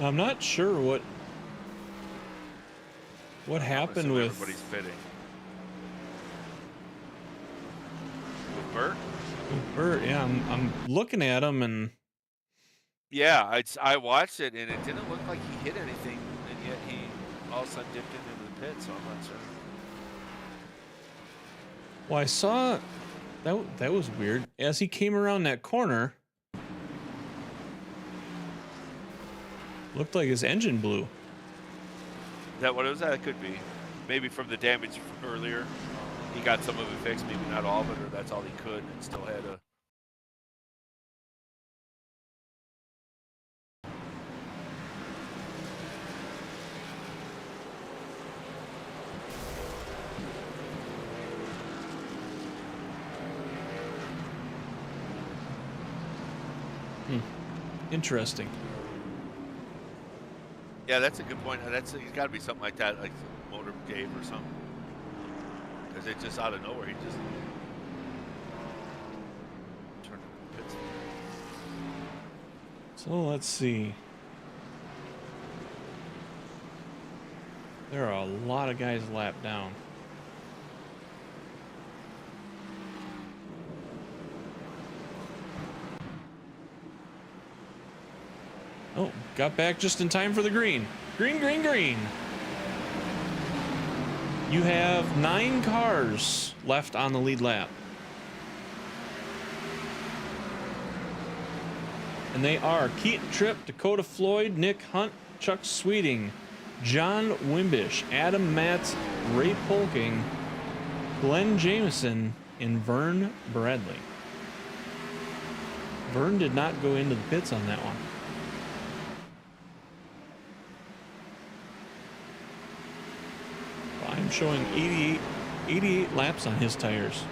I'm not sure what happened with Everybody's fitting. With Bert? Bert. Yeah, I'm looking at him, and Yeah, I watched it, and it didn't look like he hit anything, and yet he all of a sudden dipped into the pit, so I'm not sure. well, I saw that was weird. As he came around that corner, looked like his engine blew. Is that what it was? That could be. Maybe from the damage from earlier. He got some of it fixed, maybe not all of it, or that's all he could, and still had a... Interesting. Yeah, that's a good point. He's got to be something like that, like some motor cave or something. Because it just out of nowhere, he just turned the pits. So let's see. There are a lot of guys lapped down. Oh, got back just in time for the green. Green, green, green. You have 9 cars left on the lead lap. And they are Keaton Tripp, Dakota Floyd, Nick Hunt, Chuck Sweeting, John Wimbish, Adam Matz, Ray Polking, Glenn Jameson, and Vern Bradley. Vern did not go into the pits on that one. I'm showing 88 laps on his tires.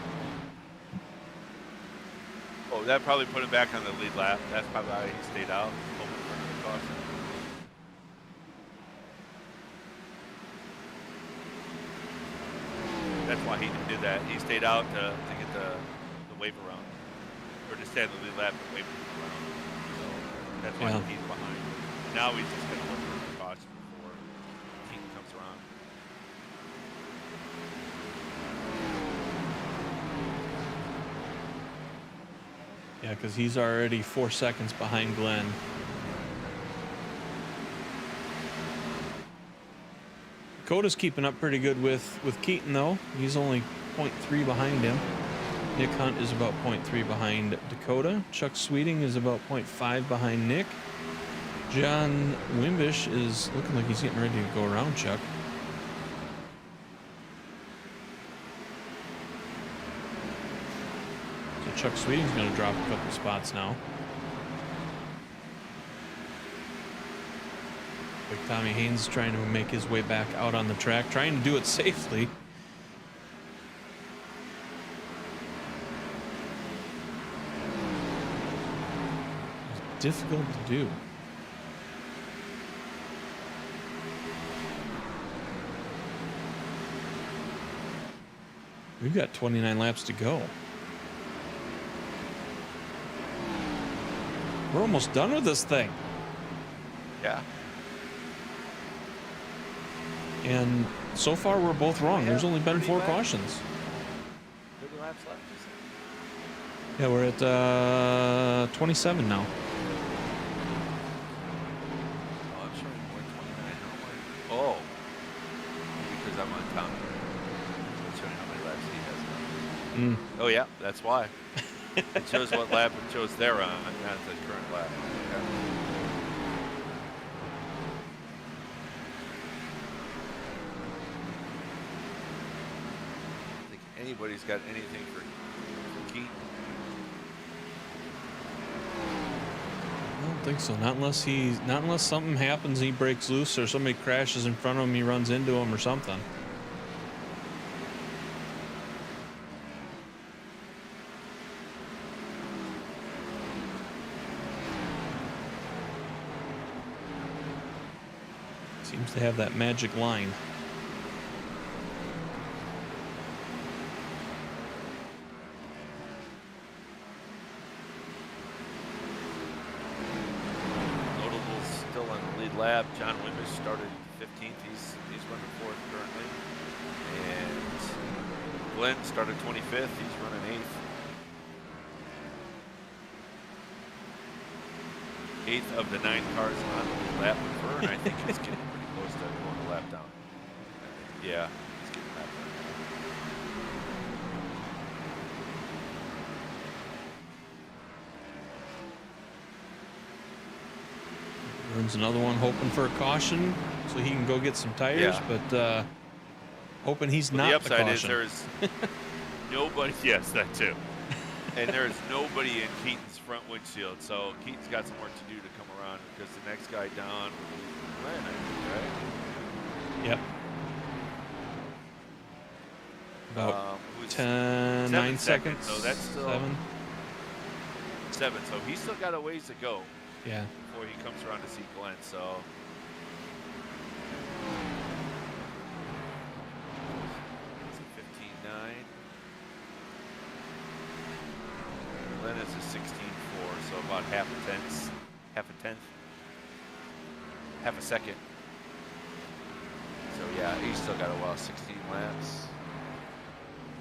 Oh, that probably put him back on the lead lap. That's probably why he stayed out, hoping for the caution. That's why he did that. He stayed out to get the wave around. Or to stay on the lead lap and wave around. So that's why he's behind. Now he's just going to look for the caution before Keaton comes around. Yeah, because he's already 4 seconds behind Glenn. Dakota's keeping up pretty good with Keaton, though. He's only 0.3 behind him. Nick Hunt is about 0.3 behind Dakota. Chuck Sweeting is about 0.5 behind Nick. John Wimbish is looking like he's getting ready to go around Chuck. So Chuck Sweeting's going to drop a couple spots now. Like Tommy Haynes is trying to make his way back out on the track, trying to do it safely. It's difficult to do. We've got 29 laps to go. We're almost done with this thing. Yeah. And so far, we're both wrong. Yeah, There's only been 4 laps. cautions. 30 laps left, you said? Yeah, we're at 27 now. Oh, I'm showing more 29. Oh. Because I'm on Tom. It's showing how many laps he has now. Oh, yeah, that's why. It shows what lap it shows they're on, not the current lap. Okay. I don't think anybody's got anything for Keaton. I don't think so. Not unless something happens, he breaks loose, or somebody crashes in front of him, he runs into him, or something. Seems to have that magic line. Notables still on the lead lap. John Wimbish started 15th. He's running 4th currently. And Glenn started 25th. He's running 8th. 8th of the 9 cars on the lead lap. Vern, I think, is getting pretty close to going a lap down. Yeah, he's getting a lap down. Runs another one, hoping for a caution so he can go get some tires, Yeah. but hoping he's Well, not the the upside caution. is there's nobody. Yes, that too. And there's nobody in Keaton's front windshield, so Keaton's got some work to do to come around because the next guy down will be Glenn, I think, right? Yep. About Who's 9 7 seconds. So that's still 7. 7. So he's still got a ways to go Yeah. before he comes around to see Glenn. So it's a 15.9. Glenn is a 16.4, so about half a tenth, half a second. So yeah, he's still got a while, 16 laps.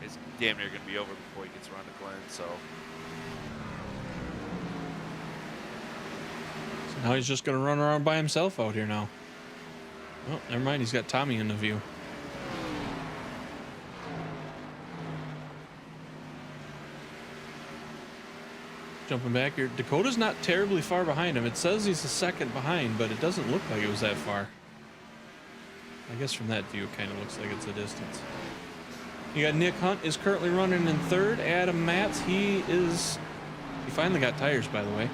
It's damn near gonna be over before he gets around to Glenn. So Now he's just going to run around by himself out here now. Oh, never mind. He's got Tommy in the view. Jumping back here. Dakota's not terribly far behind him. It says he's a second behind, but it doesn't look like it was that far. I guess from that view, it kind of looks like it's a distance. You got Nick Hunt is currently running in 3rd. Adam Matz, he finally got tires, by the way.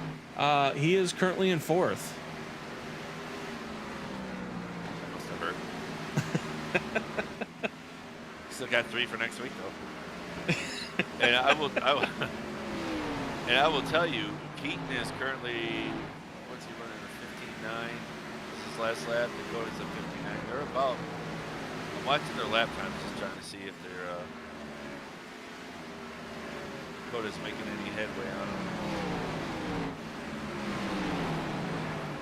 He is currently in 4th. that must have hurt. Still got 3 for next week though. And I will tell you, Keaton is currently, what's he running, a 15.9? This is his last lap. Dakota's a 59. They're about, I'm watching their lap times, just trying to see if they're, Dakota's making any headway on them.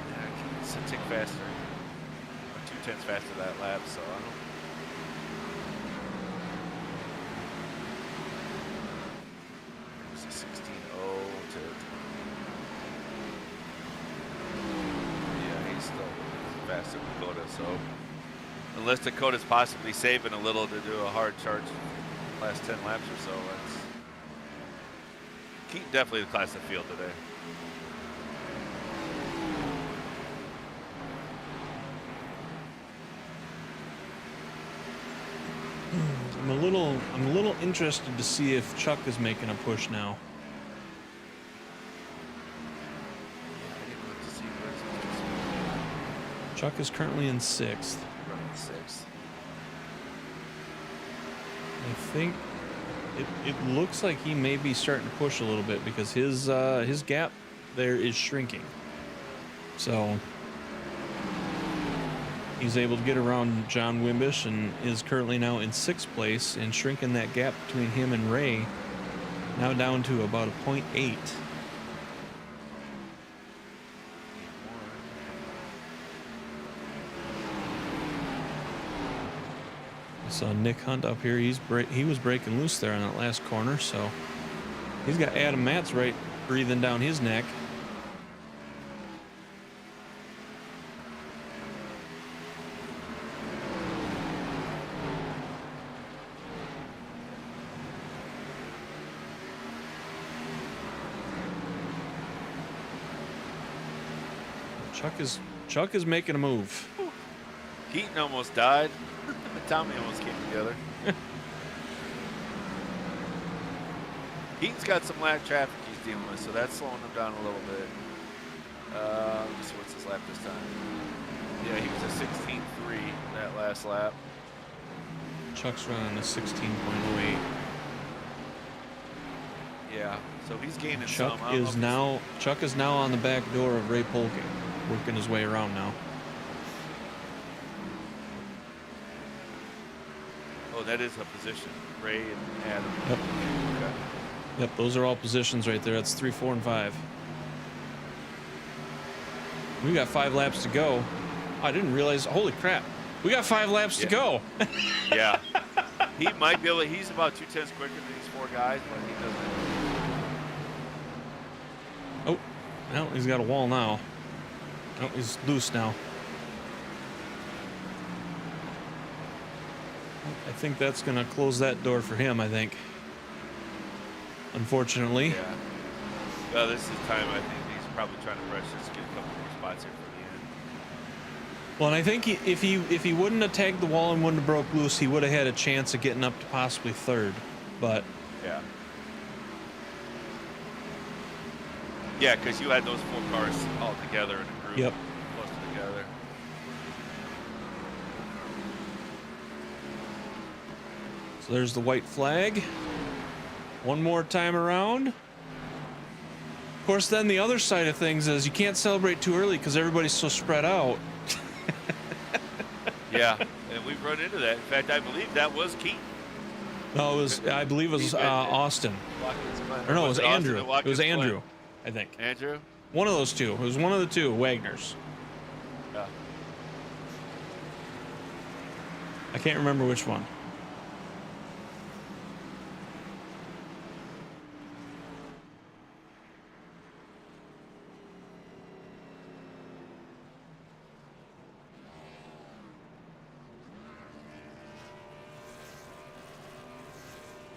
Yeah, Keaton's a tick faster. 2 tenths faster that lap, so I don't. It's a 16.0 to. Yeah, he's still faster than Dakota, so unless Dakota's possibly saving a little to do a hard charge last 10 laps or so, Keaton definitely the class of field today. I'm a little interested to see if Chuck is making a push now. I didn't look to see where it's Chuck is currently in 6th. running 6th. I think it looks like he may be starting to push a little bit because his gap there is shrinking. So he's able to get around John Wimbish and is currently now in 6th place and shrinking that gap between him and Ray now down to about a 0.8. I saw Nick Hunt up here. He was breaking loose there on that last corner, so he's got Adam Matz right breathing down his neck. Chuck is making a move. Keaton almost died. Tommy almost came together. Keaton's got some lap traffic he's dealing with, so that's slowing him down a little bit. Let me see what's his lap this time. Yeah, he was a 16.3 that last lap. Chuck's running a 16.08. Yeah, so he's gaining Chuck some. Chuck is now on the back door of Ray Polking, working his way around now. Oh, that is a position. Ray and Adam. Yep. Okay. Yep, those are all positions right there. That's 3, 4, and 5. We got 5 laps to go. I didn't realize. Holy crap! We got 5 laps to go. Yeah. He might be able to, he's about 2/10 quicker than these 4 guys, but he doesn't. Oh, well, he's got a wall now. Oh, he's loose now. I think that's going to close that door for him, I think. Unfortunately. Yeah. Well, this is time I think he's probably trying to rush this, get a couple more spots here for the end. Well, and I think if he wouldn't have tagged the wall and wouldn't have broke loose, he would have had a chance of getting up to possibly 3rd. But yeah. Yeah, because you had those 4 cars all together in a group. Yep. Close together. So there's the white flag. One more time around. Of course, then the other side of things is you can't celebrate too early because everybody's so spread out. Yeah, and we've run into that. In fact, I believe that was Keaton. No, I believe it was Austin. Or no, it was Andrew. It was Andrew, I think. Andrew? One of those two. It was one of the two Wagners. Yeah. I can't remember which one.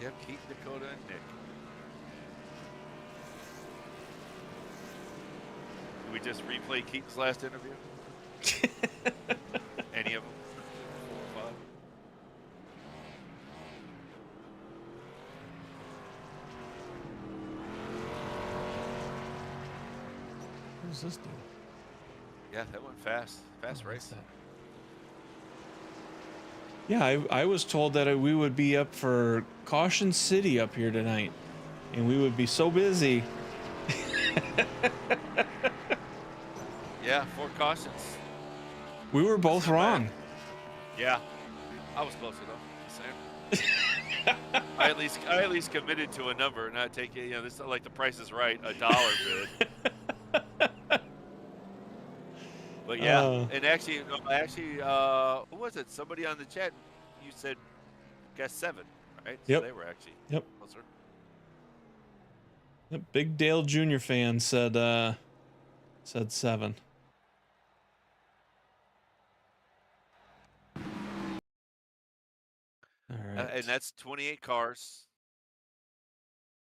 Yep, Keaton, Dakota, and Nick. Did we just replay Keaton's last interview? Any of them? 4 or 5? Who's this dude? Yeah, that went fast. Fast race. Yeah, I was told that we would be up for Caution City up here tonight, and we would be so busy. Yeah, 4 cautions. We were both wrong. Yeah, I was close enough. Same. I at least committed to a number, not take it. You know, this is like the Price is Right, $1 bid. But yeah, and actually, who was it? Somebody on the chat, you said, guess 7, right? Yep. So they were actually closer. Yep. Big Dale Jr. fan said 7. All right. And that's 28 cars.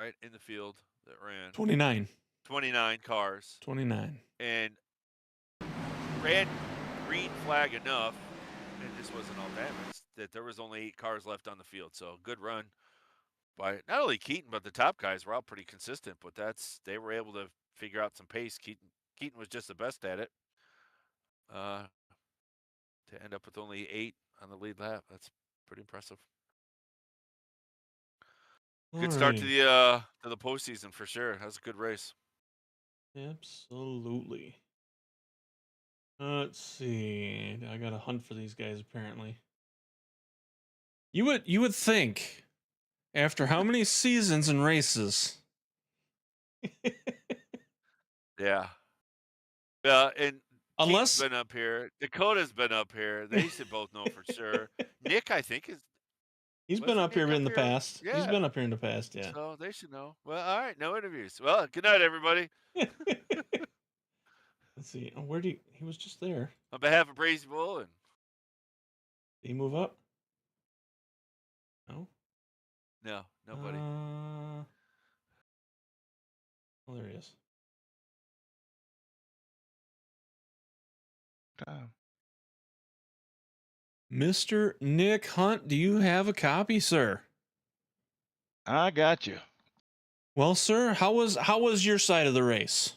right, in the field that ran 29. 29 cars 29. and ran green flag enough, and this wasn't all damaged, that there was only 8 cars left on the field. So good run by not only Keaton, but the top guys were all pretty consistent. But they were able to figure out some pace. Keaton was just the best at it. To end up with only 8 on the lead lap, that's pretty impressive. Good start to the postseason for sure. That was a good race. Absolutely. Let's see. I got to hunt for these guys apparently. You would think after how many seasons and races? Yeah. And Unless Keaton's been up here. Dakota's been up here. They should both know for sure. Nick, I think, he's been up here in the past. Yeah. He's been up here in the past, yeah. So they should know. Well, all right, no interviews. Well, good night, everybody. Let's see. He was just there. On behalf of Brazy Bull and Did he move up? No. no, nobody. Oh, there he is. Mr. Nick Hunt, do you have a copy, sir? I got you. Well, sir, how was your side of the race?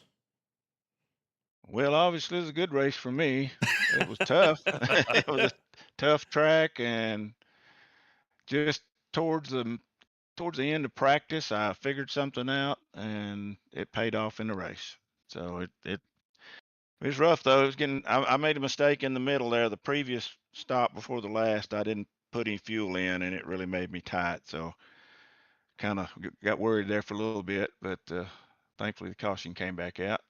Well, obviously, it was a good race for me. It was tough. It was a tough track, and just towards the end of practice, I figured something out, and it paid off in the race. So it was rough though. It was getting. I made a mistake in the middle there. The previous stop before the last, I didn't put any fuel in, and it really made me tight. So kind of got worried there for a little bit, but thankfully the caution came back out.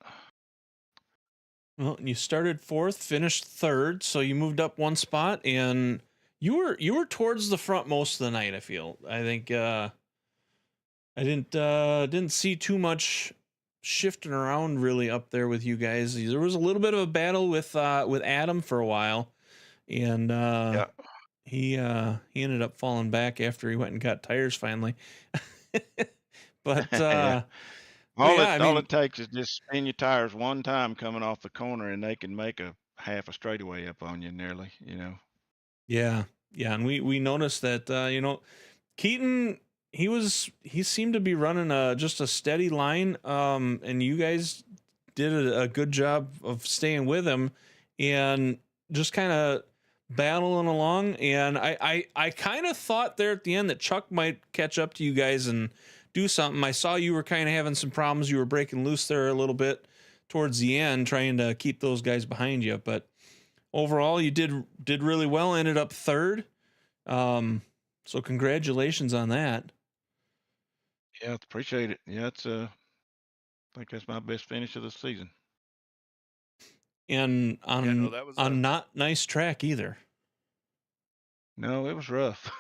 Well, you started 4th, finished 3rd, so you moved up 1 spot, and you were towards the front most of the night. I feel. I think I didn't see too much shifting around really up there with you guys. There was a little bit of a battle with Adam for a while, and he ended up falling back after he went and got tires finally. But all it takes is just spin your tires one time coming off the corner, and they can make a half a straightaway up on you nearly, Yeah, and we noticed that Keaton, he seemed to be running just a steady line, and you guys did a good job of staying with him and just kind of battling along. And I kind of thought there at the end that Chuck might catch up to you guys and do something. I saw you were kind of having some problems. You were breaking loose there a little bit towards the end, trying to keep those guys behind you. But overall, you did really well. Ended up 3rd. So congratulations on that. Yeah, appreciate it. Yeah, I think that's my best finish of the season. And on not nice track either. No, it was rough.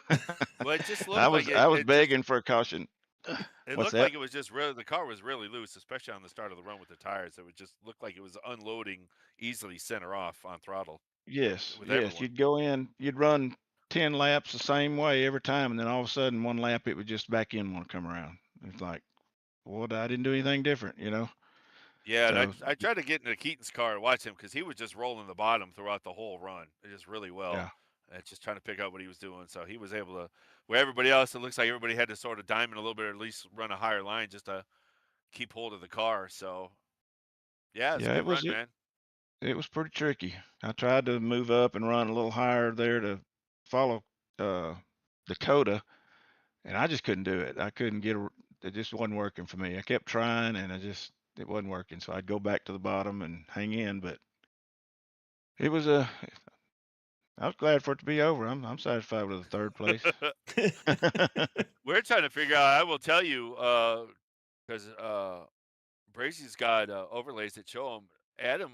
Well, it just looked I was begging for a caution. It looked like it was just the car was really loose, especially on the start of the run with the tires. It would just look like it was unloading easily center off on throttle. Yes, everyone. You'd go in, you'd run 10 laps the same way every time, and then all of a sudden, one lap, it would just back in want to come around. It's like, well, I didn't do anything different, Yeah, and I tried to get into Keaton's car and watch him because he was just rolling the bottom throughout the whole run, just really well. Yeah. And just trying to pick out what he was doing. So he was able to, where everybody else, it looks like everybody had to sort of diamond a little bit, or at least run a higher line just to keep hold of the car. So, yeah, it was a good run, man. It was pretty tricky. I tried to move up and run a little higher there to follow Dakota, and I just couldn't do it. I couldn't it just wasn't working for me. I kept trying, and it wasn't working. So I'd go back to the bottom and hang in, but it was I was glad for it to be over. I'm satisfied with the 3rd place. We're trying to figure out, I will tell you, because Brazy's got overlays that show him. Adam,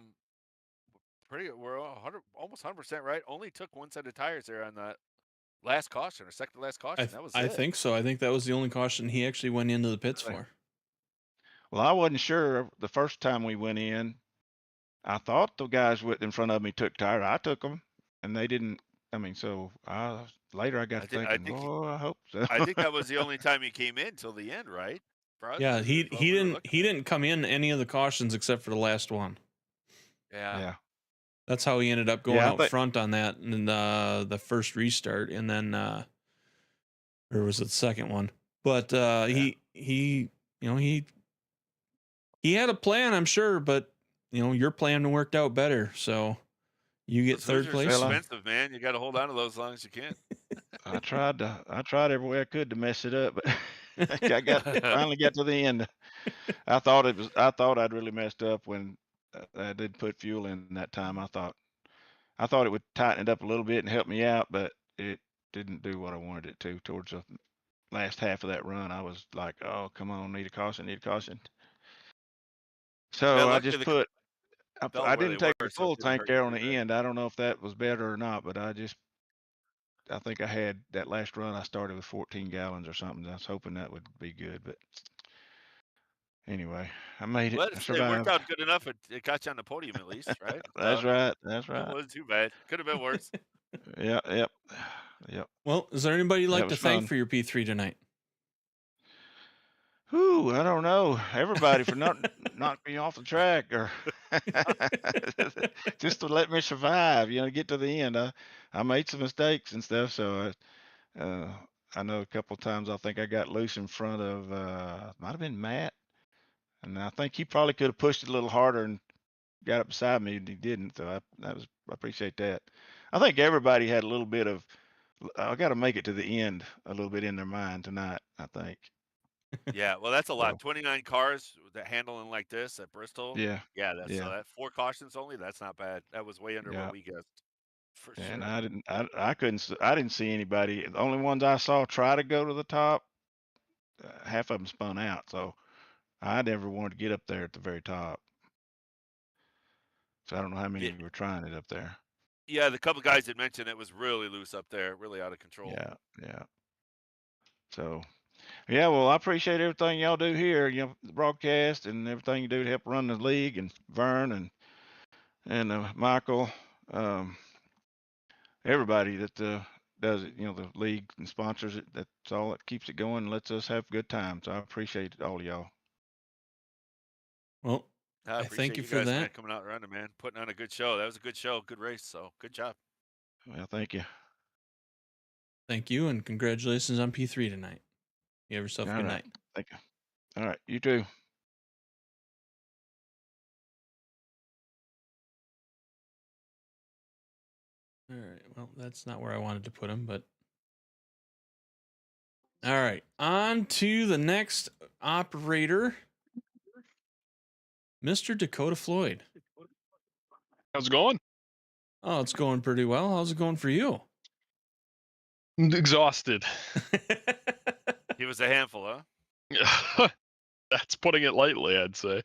we're almost 100% right. Only took 1 set of tires there on that last caution, or second to last caution. That was it. I think so. I think that was the only caution he actually went into the pits for. Well, I wasn't sure the first time we went in. I thought the guys in front of me took tires. I took them, and they didn't. So later I got thinking, I hope so. I think that was the only time he came in till the end, right? Yeah, Surprisingly, is what we were looking he at. didn't come in any of the cautions except for the last one. Yeah. Yeah. That's how he ended up going Yeah, I out think- front on that in the first restart, and then or was it the second one? But he you know he had a plan, I'm sure, but you know your plan worked out better, so you get Those third Hoosiers place. are expensive, man. You got to hold on to those as long as you can. I tried every way I could to mess it up, but finally got to the end. I thought I'd really messed up when I did put fuel in that time. I thought it would tighten it up a little bit and help me out, but it didn't do what I wanted it to. Towards the last half of that run, I was like, "Oh, come on, need a caution." So Yeah, I luckily just the put. fell I where didn't they take were, the so it full didn't tank hurt there you on too the bad. end. I don't know if that was better or not, but I think I had that last run. I started with 14 gallons or something. I was hoping that would be good, but anyway, I made it. Well, I it worked survived. out good enough. It got you on the podium at least, right? That's right. That's It right. wasn't too bad. Could have been worse. Yep. Well, is there anybody you'd That like to was thank fun. for your P3 tonight? Whew, I don't know. Everybody for not knocking me off the track or just to let me survive, get to the end. I made some mistakes and stuff, so I know a couple of times I think I got loose in front of might have been Matt, and I think he probably could have pushed it a little harder and got up beside me, and he didn't. So I appreciate that. I think everybody had a little bit of I got to make it to the end a little bit in their mind tonight, I think. Yeah, well, that's a lot. So 29 cars that handling like this at Bristol. yeah, Yeah, that's yeah, that 4 cautions only. That's not bad. That was way under yeah. what we guessed for And sure. I didn't see anybody. The only ones I saw try to go to the top, half of them spun out. So I never wanted to get up there at the very top. So I don't know how many Yeah, were trying it up there. yeah, the couple guys that mentioned it was really loose up there, really out of control. Yeah. So yeah, well, I appreciate everything y'all do here. The broadcast and everything you do to help run the league, and Vern and Michael, everybody that does it. The league and sponsors it. That's all that keeps it going and lets us have good times. I appreciate all of y'all. Well, I I thank appreciate you you for guys, man, that. coming out and running, man, putting on a good show. That was a good show, good race. So good job. Well, thank you. Thank you, and congratulations on P3 tonight. You have yourself a All good right. night. Thank you. All right. You too. All right. Well, that's not where I wanted to put him, but all right. On to the next operator, Mr. Dakota Floyd. How's it going? Oh, it's going pretty well. How's it going for you? I'm exhausted. He was a handful, huh? That's putting it lightly, I'd say.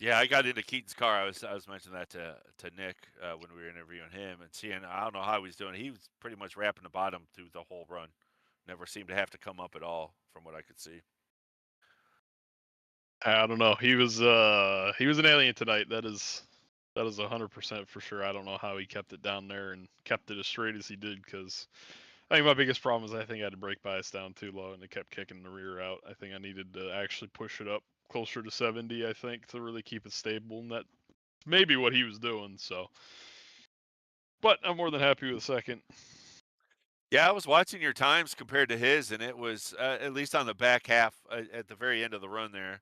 Yeah, I got into Keaton's car. I was mentioning that to Nick when we were interviewing him and seeing. I don't know how he was doing. He was pretty much wrapping the bottom through the whole run. Never seemed to have to come up at all, from what I could see. I don't know. He was an alien tonight. That is 100% for sure. I don't know how he kept it down there and kept it as straight as he did, because I think my biggest problem is I think I had to brake bias down too low and it kept kicking the rear out. I think I needed to actually push it up closer to 70, I think, to really keep it stable, and that maybe what he was doing. So, but I'm more than happy with the second. Yeah, I was watching your times compared to his, and it was at least on the back half at the very end of the run there,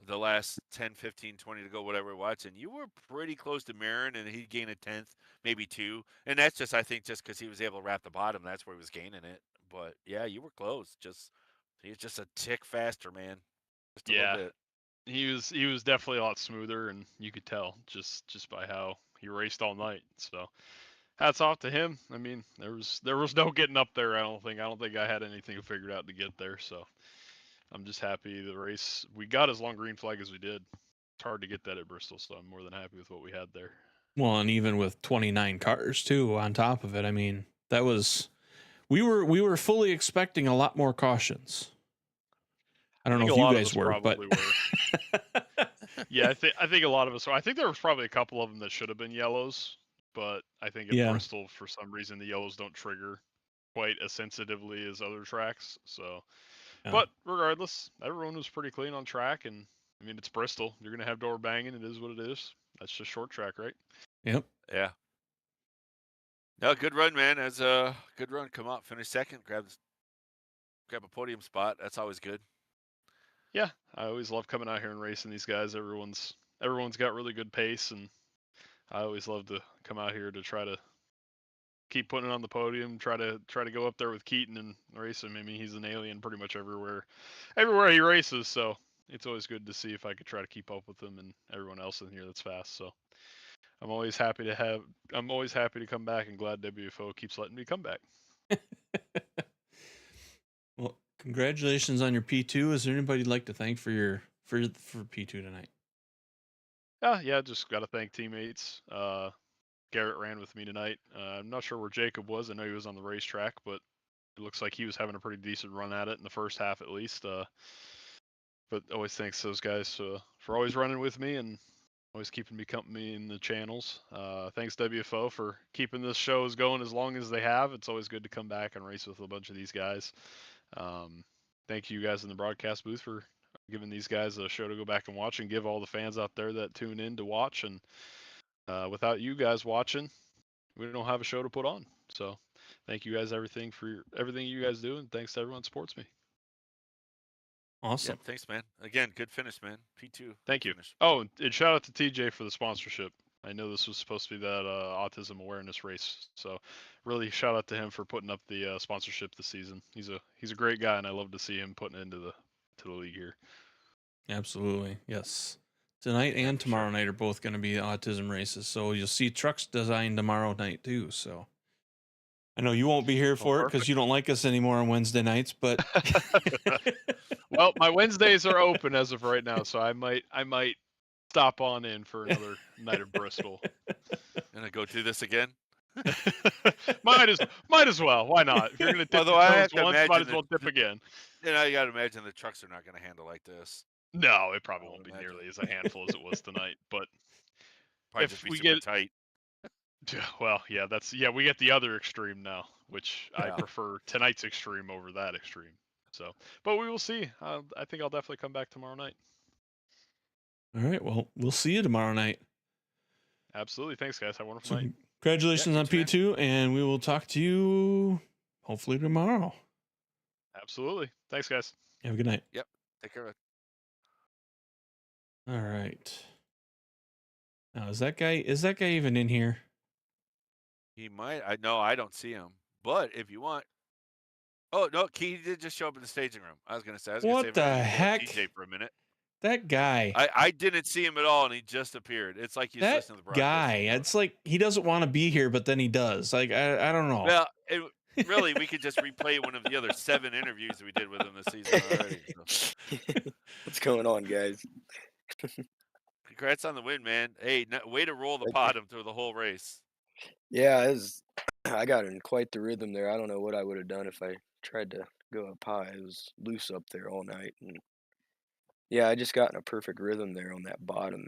the last 10, 15, 20 to go, whatever we're watching, you were pretty close to mirroring, and he'd gain a 10th, maybe 2. And that's just, I think, just because he was able to wrap the bottom. That's where he was gaining it. But, yeah, you were close. He was just a tick faster, man. Just a little bit. He was definitely a lot smoother, and you could tell just by how he raced all night. So hats off to him. I mean, there was no getting up there. I don't think I had anything figured out to get there. So I'm just happy the race we got as long green flag as we did. It's hard to get that at Bristol, so I'm more than happy with what we had there. Well, and even with 29 cars too on top of it, I mean, that was we were fully expecting a lot more cautions. I don't know if you guys were, but yeah, I think a lot of us were. I think there was probably a couple of them that should have been yellows, but I think at Bristol for some reason the yellows don't trigger quite as sensitively as other tracks. So, Yeah. but regardless, everyone was pretty clean on track, and I mean it's Bristol. You're gonna have door banging. It is what it is. That's just short track, right? Yep. Yeah. No, good run, man. As a good run, come out, finish second, grab a podium spot. That's always good. Yeah, I always love coming out here and racing these guys. Everyone's got really good pace, and I always love to come out here to try to keep putting it on the podium. Try to go up there with Keaton and race him. I mean, he's an alien pretty much everywhere he races. So it's always good to see if I could try to keep up with him and everyone else in here that's fast. So I'm always happy to come back, and glad WFO keeps letting me come back. Well, congratulations on your P2. Is there anybody you'd like to thank for P2 tonight? Yeah, just got to thank teammates. Garrett ran with me tonight. I'm not sure where Jacob was. I know he was on the racetrack, but it looks like he was having a pretty decent run at it in the first half at least. But always thanks to those guys for always running with me and always keeping me company in the channels. Thanks WFO for keeping this shows going as long as they have. It's always good to come back and race with a bunch of these guys. Thank you guys in the broadcast booth for giving these guys a show to go back and watch, and give all the fans out there that tune in to watch. And without you guys watching, we don't have a show to put on. So thank you guys everything you guys do, and thanks to everyone that supports me. Awesome. Yeah, thanks, man. Again, good finish, man. P2. Thank you. Finish. Oh, and shout out to TJ for the sponsorship. I know this was supposed to be that autism awareness race, so really shout out to him for putting up the sponsorship this season. He's a great guy, and I love to see him putting into the league here. Absolutely. Yes. Tonight Yeah, and for tomorrow sure. night are both going to be autism races. So you'll see trucks designed tomorrow night too. So I know you won't be here for it because you don't like us anymore on Wednesday nights, but Well, my Wednesdays are open as of right now, so I might stop on in for another night of Bristol. Gonna go do this again. might as well. Why not? If you're gonna dip Although your I toes have to once, might imagine as well dip again. You know, you gotta imagine the trucks are not gonna handle like this. No, it probably I won't would be imagine. nearly as a handful as it was tonight. But Probably if just be we super get tight. well, yeah, we get the other extreme now, which I Yeah. prefer tonight's extreme over that extreme. So, but we will see. I think I'll definitely come back tomorrow night. all right. Well, we'll see you tomorrow night. Absolutely. Thanks, guys. Have a wonderful So night. congratulations Yeah, on you too, P2, and we will talk to you hopefully tomorrow. Absolutely. Thanks, guys. Have a good night. Yep. Take care of it. All right. Now, is that guy even in here? He might. I don't see him. But if you want. Oh no, he did just show up in the staging room. I was gonna say. What if the I could heck? TJ for a minute. That guy. I didn't see him at all, and he just appeared. It's like he's That listening to the broadcast. guy. It's like he doesn't want to be here, but then he does. Like I don't know. Well, really, we could just replay one of the other 7 interviews we did with him this season already. So. What's going on, guys? Congrats on the win, man. Hey, way to roll the bottom through the whole race. Yeah, I got in quite the rhythm there. I don't know what I would have done if I tried to go up high. It was loose up there all night, and yeah, I just got in a perfect rhythm there on that bottom.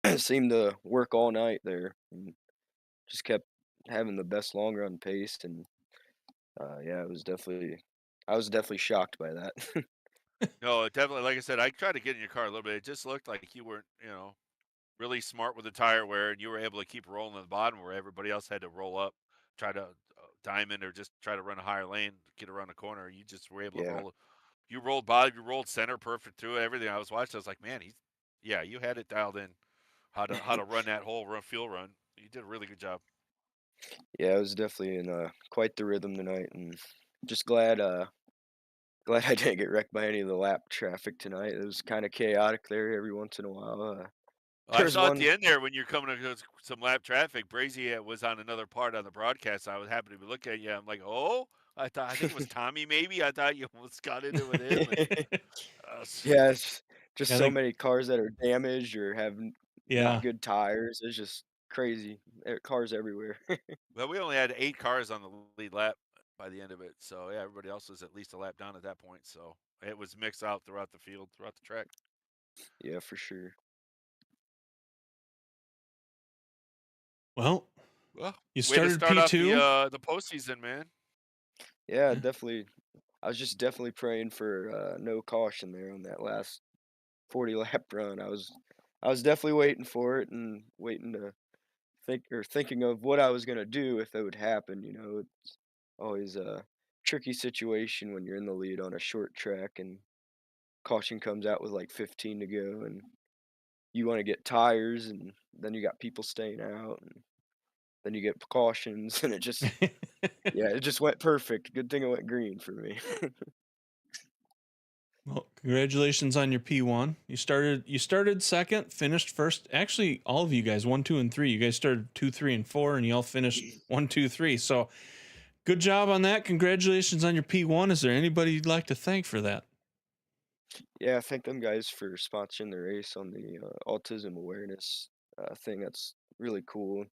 It seemed to work all night there, and just kept having the best long run pace. And yeah, I was definitely shocked by that. No, definitely. Like I said, I tried to get in your car a little bit. It just looked like you weren't, really smart with the tire wear, and you were able to keep rolling at the bottom where everybody else had to roll up, try to diamond, or just try to run a higher lane, get around the corner. You just were able to Yeah. roll. You rolled bottom, you rolled center, perfect through it, everything. I was watching. I was like, man, you had it dialed in, how to run that whole field run. You did a really good job. Yeah, I was definitely in quite the rhythm tonight, and just glad I didn't get wrecked by any of the lap traffic tonight. It was kind of chaotic there every once in a while. I There's saw at one. the end there when you're coming to some lap traffic, Brazy was on another part on the broadcast. I was happy to look at you. I'm like, oh, I think it was Tommy. Maybe I thought you almost got into it with him. Yeah, it's just I so think- many cars that are damaged or have Yeah. not good tires. It's just crazy. Cars everywhere. Well, we only had 8 cars on the lead lap by the end of it. So, yeah, everybody else was at least a lap down at that point. So, it was mixed out throughout the field, throughout the track. Yeah, for sure. Well, Well, you way to started start off P2. the postseason, man. Yeah, Yeah. definitely. I was just definitely praying for no caution there on that last 40 lap run. I was definitely waiting for it and waiting to thinking of what I was gonna do if it would happen. It's always a tricky situation when you're in the lead on a short track and caution comes out with like 15 to go, and you want to get tires, and then you got people staying out, and then you get precautions, and it just went perfect. Good thing it went green for me. Well, congratulations on your P1. You started second, finished first. Actually, all of you guys, 1, 2, and 3. You guys started 2, 3, and 4, and you all finished 1, 2, 3. So good job on that. Congratulations on your P1. Is there anybody you'd like to thank for that? Yeah, thank them guys for sponsoring the race on the autism awareness thing. That's really cool.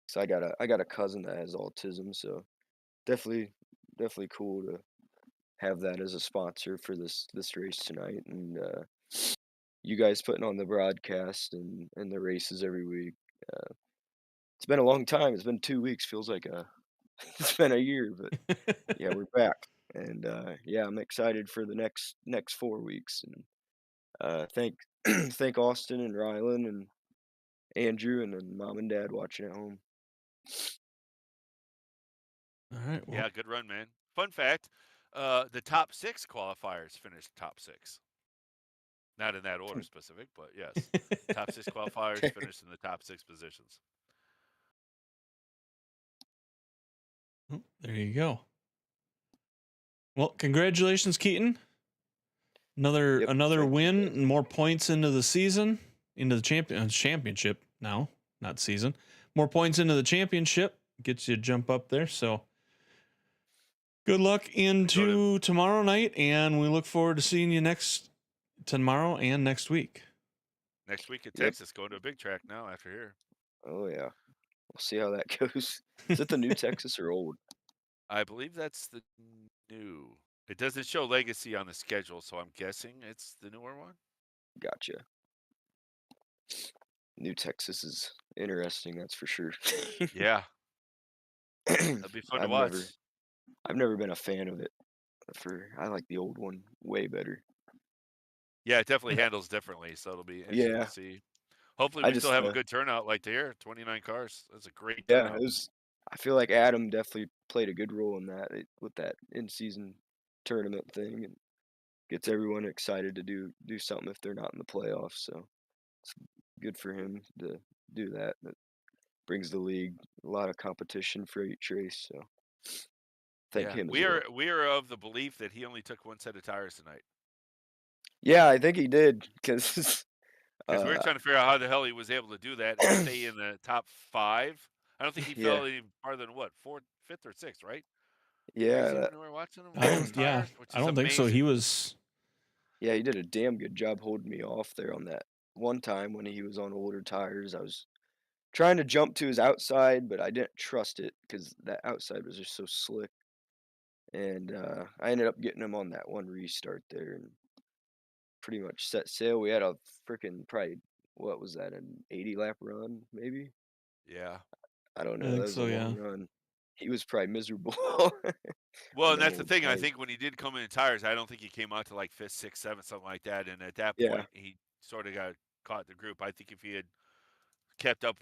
So I got a cousin that has autism, so definitely definitely cool to have that as a sponsor for this race tonight, and you guys putting on the broadcast and the races every week. It's been a long time. It's been 2 weeks. Feels like it's been a year, but yeah, we're back, and yeah, I'm excited for the next 4 weeks, and thank thank Austin and Rylan and Andrew and then mom and dad watching at home. All right. Well, Yeah, good run, man. Fun fact: the top 6 qualifiers finished top 6. Not in that order specific, but yes, top 6 qualifiers finished in the top 6 positions. oh, there you go. Well, congratulations, Keaton. Another Yep, another thank you win, guys. and more points into the season, into the championship now, not season. More points into the championship gets you a jump up there. So good luck into tomorrow night, and we look forward to seeing you tomorrow and next week. Next week at Yep. Texas, going to a big track now after here. Oh yeah, we'll see how that goes. Is it the new Texas or old? I believe that's the new. It doesn't show Legacy on the schedule, so I'm guessing it's the newer one. Gotcha. New Texas is interesting, that's for sure. Yeah, that'd be fun to I've watch. never been a fan of it. I like the old one way better. Yeah, it definitely handles differently, so it'll be interesting Yeah. to see. Hopefully, I we still just have a good turnout like here. 29 cars. That's a great yeah, turnout. I feel like Adam definitely played a good role in that with that in-season tournament thing, and gets everyone excited to do something if they're not in the playoffs. So it's good for him to do that. That brings the league a lot of competition for each race. So thank Yeah, him as we well. are of the belief that he only took 1 set of tires tonight Yeah, I think he did because because we were trying to figure out how the hell he was able to do that and stay in the top 5. I don't think he yeah, fell any farther than what 4th, 5th, or 6th, right? yeah, Crazy when we were watching him I with those don't. Yeah, tires, which I is don't think so. amazing. He was. yeah, he did a damn good job holding me off there on that one time when he was on older tires. I was trying to jump to his outside, but I didn't trust it because that outside was just so slick. And I ended up getting him on that one restart there and pretty much set sail. We had a freaking probably, what was that, an 80 lap run, maybe? Yeah. I don't I know. That think was a so. Yeah. long run. He was probably miserable. Well, And and then that's he the had thing. I probably, think when he did come in tires, I don't think he came out to like 5th, 6th, 7th, something like that. And at that yeah, point, he sort of got caught the group. I think if he had kept up,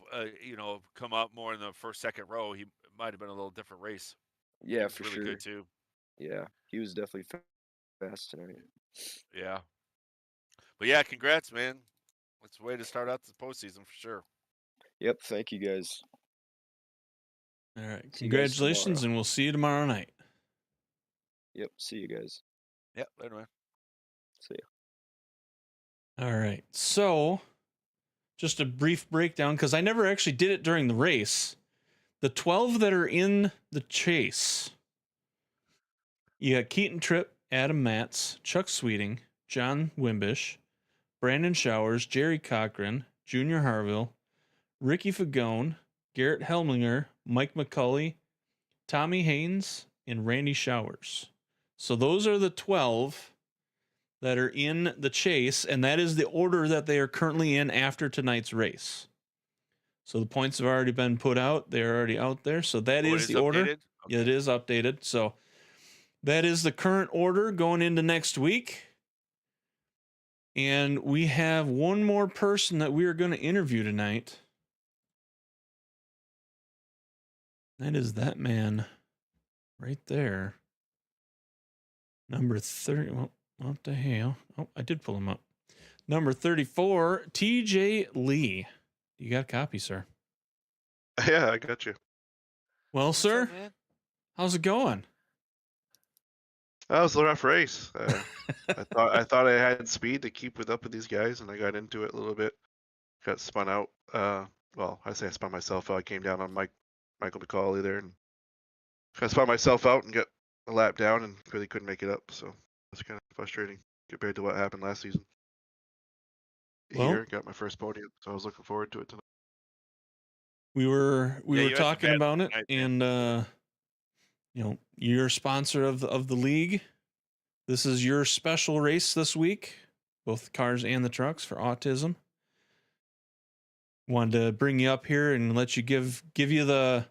come out more in the first, second row, he might have been a little different race. He yeah, was for really sure. good too. Yeah, he was definitely fast tonight. Yeah. But yeah, congrats, man. It's a way to start out the postseason for sure. Yep, thank you guys. All right. See you guys Congratulations, tomorrow. and we'll see you tomorrow night. Yep, see you guys. Yep. Later, man. See ya. All right. So, just a brief breakdown because I never actually did it during the race. The 12 that are in the chase. You got Keaton Tripp, Adam Matz, Chuck Sweeting, John Wimbish, Brandon Showers, Jerry Cochran, Junior Harville, Ricky Fagone, Garrett Helminger, Mike McCulley, Tommy Haynes, and Randy Showers. So those are the 12 that are in the chase, and that is the order that they are currently in after tonight's race. So the points have already been put out. They're already out there. So that Oh, it is is the order. updated? Yeah, it is updated. So That is the current order going into next week. And we have one more person that we are going to interview tonight. That is that man right there. Number 30. Well, what the hell? Oh, I did pull him up. Number 34, TJ Lee. You got a copy, sir? Yeah, I got you. Well, What's sir, up, man? how's it going? That was a rough race. I thought I had speed to keep it up with these guys, and I got into it a little bit. Got spun out. Well, I say I spun myself out. I came down on Michael McCauley there, and I spun myself out and got a lap down, and really couldn't make it up. So it's kind of frustrating compared to what happened last season. Well- Here, got my first podium, so I was looking forward to it tonight. We were Yeah, you had some talking bad about it, night, man. and you're a sponsor of the league. This is your special race this week, both the cars and the trucks for Autism. Wanted to bring you up here and let you give you the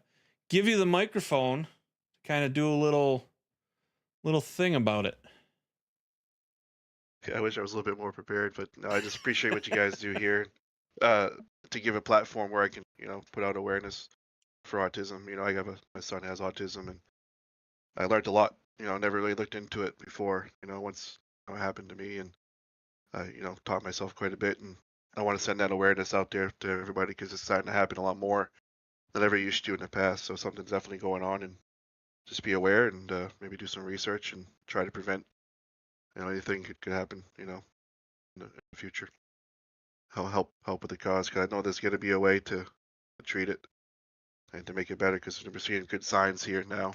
microphone to kind of do a little thing about it. I wish I was a little bit more prepared, but no, I just appreciate what you guys do here to give a platform where I can, put out awareness for autism. My son has autism, and I learned a lot. Never really looked into it before. Once it happened to me, and I, taught myself quite a bit, and I want to send that awareness out there to everybody because it's starting to happen a lot more than I ever used to in the past. So something's definitely going on, and just be aware and maybe do some research and try to prevent anything could happen, in the future. Help with the cause, because I know there's going to be a way to treat it and to make it better, because we're seeing good signs here now,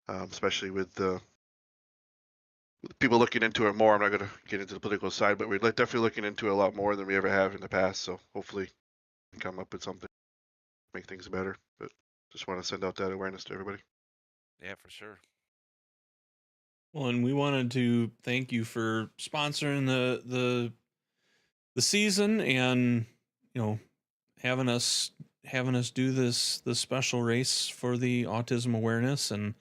especially with people looking into it more. I'm not going to get into the political side, but we're definitely looking into it a lot more than we ever have in the past. So hopefully we can come up with something, make things better. But just want to send out that awareness to everybody. Yeah, for sure. Well, and we wanted to thank you for sponsoring the season, and having us do this special race for the autism awareness, and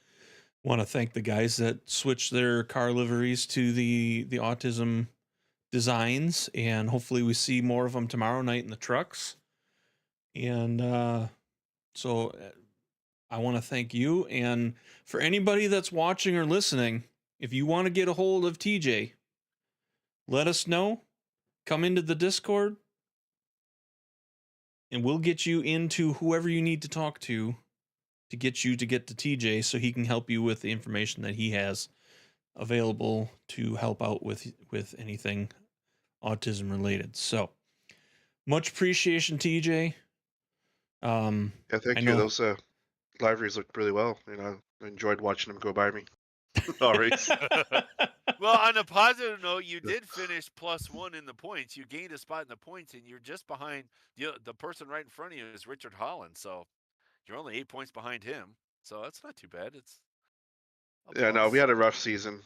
want to thank the guys that switched their car liveries to the autism designs, and hopefully we see more of them tomorrow night in the trucks. And so I want to thank you, and for anybody that's watching or listening, if you want to get a hold of TJ, let us know. Come into the Discord, and we'll get you into whoever you need to talk to get you to get to TJ, so he can help you with the information that he has available to help out with anything autism related. So much appreciation, TJ. Yeah, thank I you. know- Those liveries looked really well. I enjoyed watching them go by me all race. Well, on a positive note, you did finish +1 in the points. You gained a spot in the points, and you're just behind the person right in front of you is Richard Holland. So you're only 8 points behind him. So that's not too bad. It's a Yeah, no, plus. we had a rough season.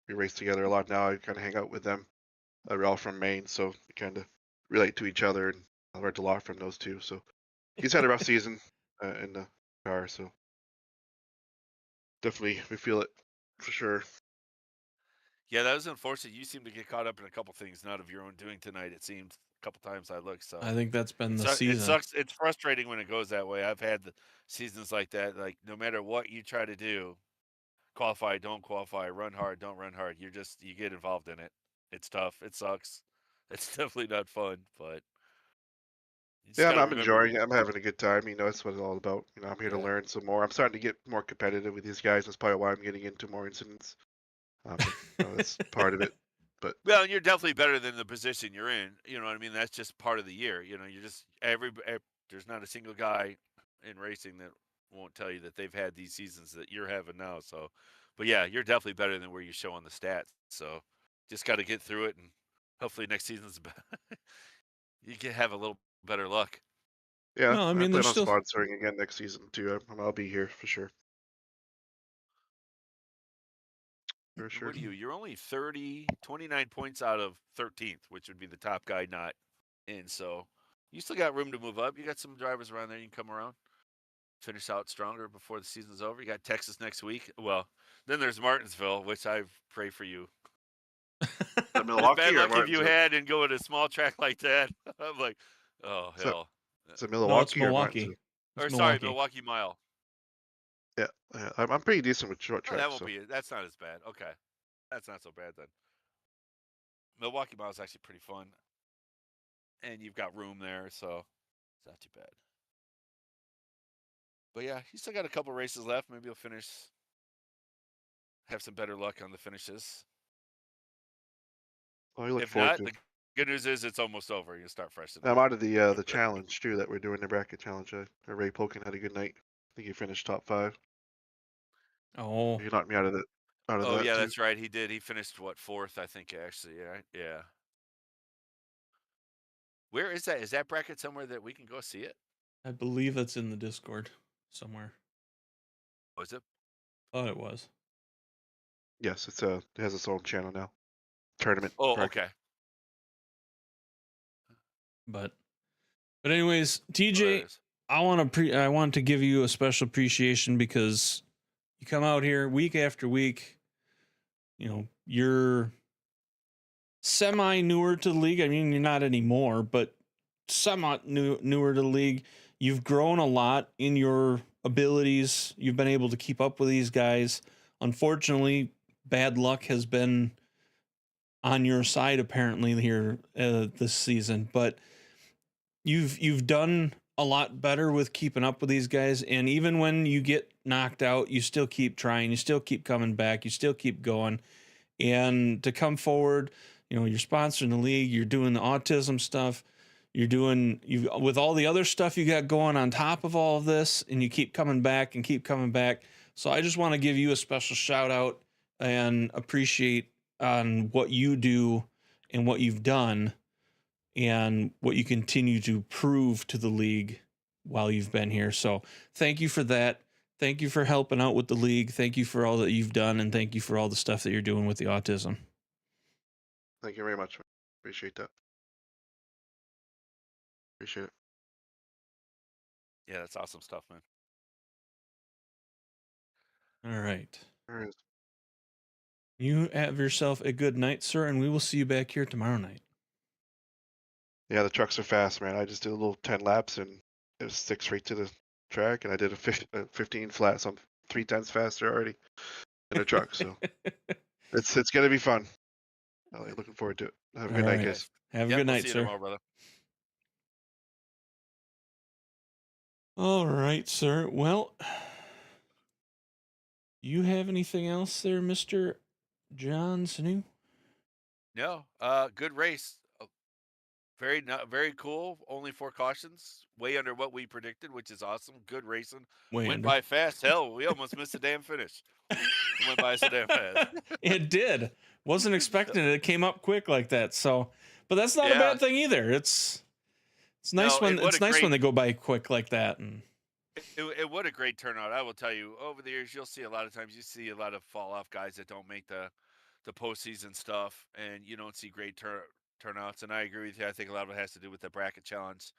We raced together a lot now. I kind of hang out with them. We're all from Maine, so we kind of relate to each other, and I learned a lot from those two. So he's had a rough season in the car, so definitely we feel it for sure. Yeah, that was unfortunate. You seem to get caught up in a couple things not of your own doing tonight. It seems a couple times I looked. So I think that's been the It season. sucks. It's frustrating when it goes that way. I've had seasons like that. Like no matter what you try to do, qualify, don't qualify, run hard, don't run hard. You get involved in it. It's tough. It sucks. It's definitely not fun, but you just Yeah, gotta I'm remember- enjoying it. I'm having a good time. That's what it's all about. I'm here to Yeah. learn some more. I'm starting to get more competitive with these guys. That's probably why I'm getting into more incidents. That's part of it. Well, and you're definitely better than the position you're in. You know what I mean? That's just part of the year. You're just there's not a single guy in racing that won't tell you that they've had these seasons that you're having now. So, but yeah, you're definitely better than where you show on the stats. So, just got to get through it, and hopefully next season's you can have a little better luck. Yeah, No, I mean, plan there's on still- sponsoring again next season too. I'll be here for sure. For sure. What are you? You're only 29 points out of 13th, which would be the top guy not in. So you still got room to move up. You got some drivers around there you can come around. finish out stronger before the season's over. You got Texas next week. Well, then there's Martinsville, which I pray for you. The Milwaukee Bad or luck if you Martinsville? had and go at a small track like that. I'm like, oh Is that- hell. Is it No, Milwaukee it's or Milwaukee. Martinsville? Or It's sorry, Milwaukee Mile. Yeah, I'm pretty decent with short Oh, tracks. that won't so. be it. That's not as bad. Okay, that's not so bad then. Milwaukee Mile is actually pretty fun, and you've got room there, so it's not too bad. But yeah, he's still got a couple races left. Maybe he'll finish. Have some better luck on the finishes. Oh, you look If forward not, to the it. good news is it's almost over. You start fresh. I'm out of the challenge too that we're doing, the bracket challenge. Ray Polkin had a good night. I think he finished top 5. Oh, He knocked me out of it. Oh that yeah, too. that's right. He did. He finished what, 4th, I think. Actually, yeah. Where is that? Is that bracket somewhere that we can go see it? I believe it's in the Discord somewhere. Was it? Thought it was. Yes, it has its own channel now. Tournament. Oh, bracket. okay. But anyways, Oh, there it TJ, is. I want to give you a special appreciation because you come out here week after week. You know, you're semi newer to the league. I mean, you're not anymore, but somewhat newer to the league. You've grown a lot in your abilities. You've been able to keep up with these guys. Unfortunately, bad luck has been on your side apparently here this season, but you've done a lot better with keeping up with these guys, and even when you get knocked out, you still keep trying, you still keep coming back, you still keep going. And to come forward, you know, you're sponsoring the league, you're doing the autism stuff, you're doing you with all the other stuff you got going on top of all of this, and you keep coming back and keep coming back. So I just want to give you a special shout out and appreciate on what you do and what you've done and what you continue to prove to the league while you've been here. So thank you for that. Thank you for helping out with the league. Thank you for all that you've done, and thank you for all the stuff that you're doing with the autism. Thank you very much. Appreciate that. Appreciate it. Yeah, that's awesome stuff, man. All right. There it is. You have yourself a good night, sir, and we will see you back here tomorrow night. Yeah, the trucks are fast, man. I just did a little 10 laps and it was 6 straight to the track, and I did a 15 flat, so I'm 3 times faster already in a truck. So it's gonna be fun. I'm looking forward to it. Have a good All night, right. guys. Have a Yep, good we'll night, see you sir. tomorrow, brother. All right, sir. Well, you have anything else there, Mr. John Sanu? No, good race. Very cool. Only 4 cautions, way under what we predicted, which is awesome. Good racing. Way Went under. by fast. Hell, we almost missed a damn finish. It went by so damn fast. It did. Wasn't expecting it. It came up quick like that. So, but that's not a Yeah. bad thing either. It's nice No, when what it's a nice when great- they go by quick like that. And What a great turnout. I will tell you, over the years, you'll see a lot of times, you see a lot of fall off guys that don't make the postseason stuff, and you don't see great turnouts. And I agree with you. I think a lot of it has to do with the bracket challenge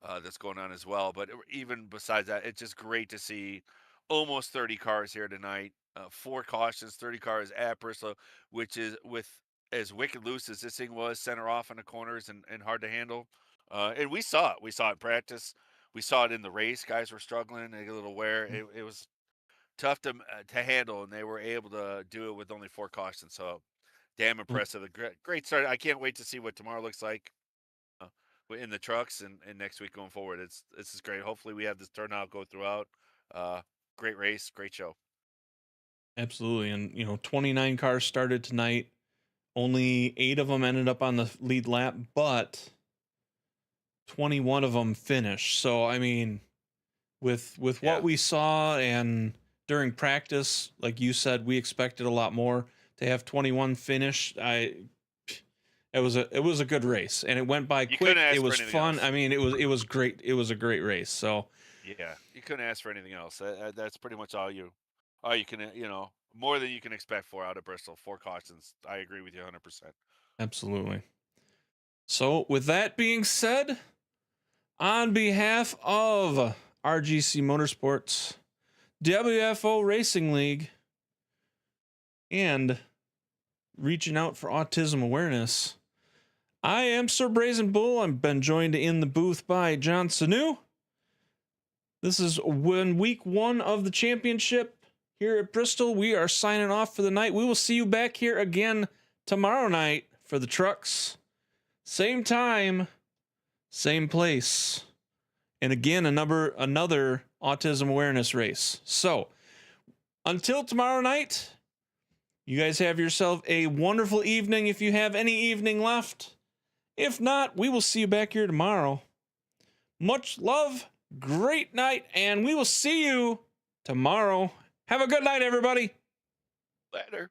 that's going on as well. But even besides that, it's just great to see almost 30 cars here tonight. 4 cautions, 30 cars at Bristol, which is with as wicked loose as this thing was, center off in the corners and hard to handle. And we saw it. We saw it in practice. We saw it in the race. Guys were struggling. They get a little wear. It was tough to handle, and they were able to do it with only 4 cautions. So, damn impressive. A great start. I can't wait to see what tomorrow looks like in the trucks and next week going forward. This is great. Hopefully, we have this turnout go throughout. Great race, great show. absolutely. And 29 cars started tonight. Only 8 of them ended up on the lead lap, but 21 of them finished. So I mean, with Yeah. what we saw and during practice, like you said, we expected a lot more. To have 21 finish, it was a good race, and it went by You quick. couldn't ask It for was anything fun. else. I mean, it was great. It was a great race. So Yeah, you couldn't ask for anything else. That's pretty much all you can, more than you can expect for out of Bristol. 4 cautions. I agree with you 100%. absolutely. So with that being said, on behalf of RGC Mortorsports, WFO Racing League, and reaching out for autism awareness. I am Sir Brazen Bull. I've been joined in the booth by John Sanu. This is week 1 of the championship here at Bristol. We are signing off for the night. We will see you back here again tomorrow night for the trucks. Same time, same place. And again, another autism awareness race. So until tomorrow night, you guys have yourself a wonderful evening if you have any evening left. If not, we will see you back here tomorrow. Much love, great night, and we will see you tomorrow. Have a good night, everybody. Later.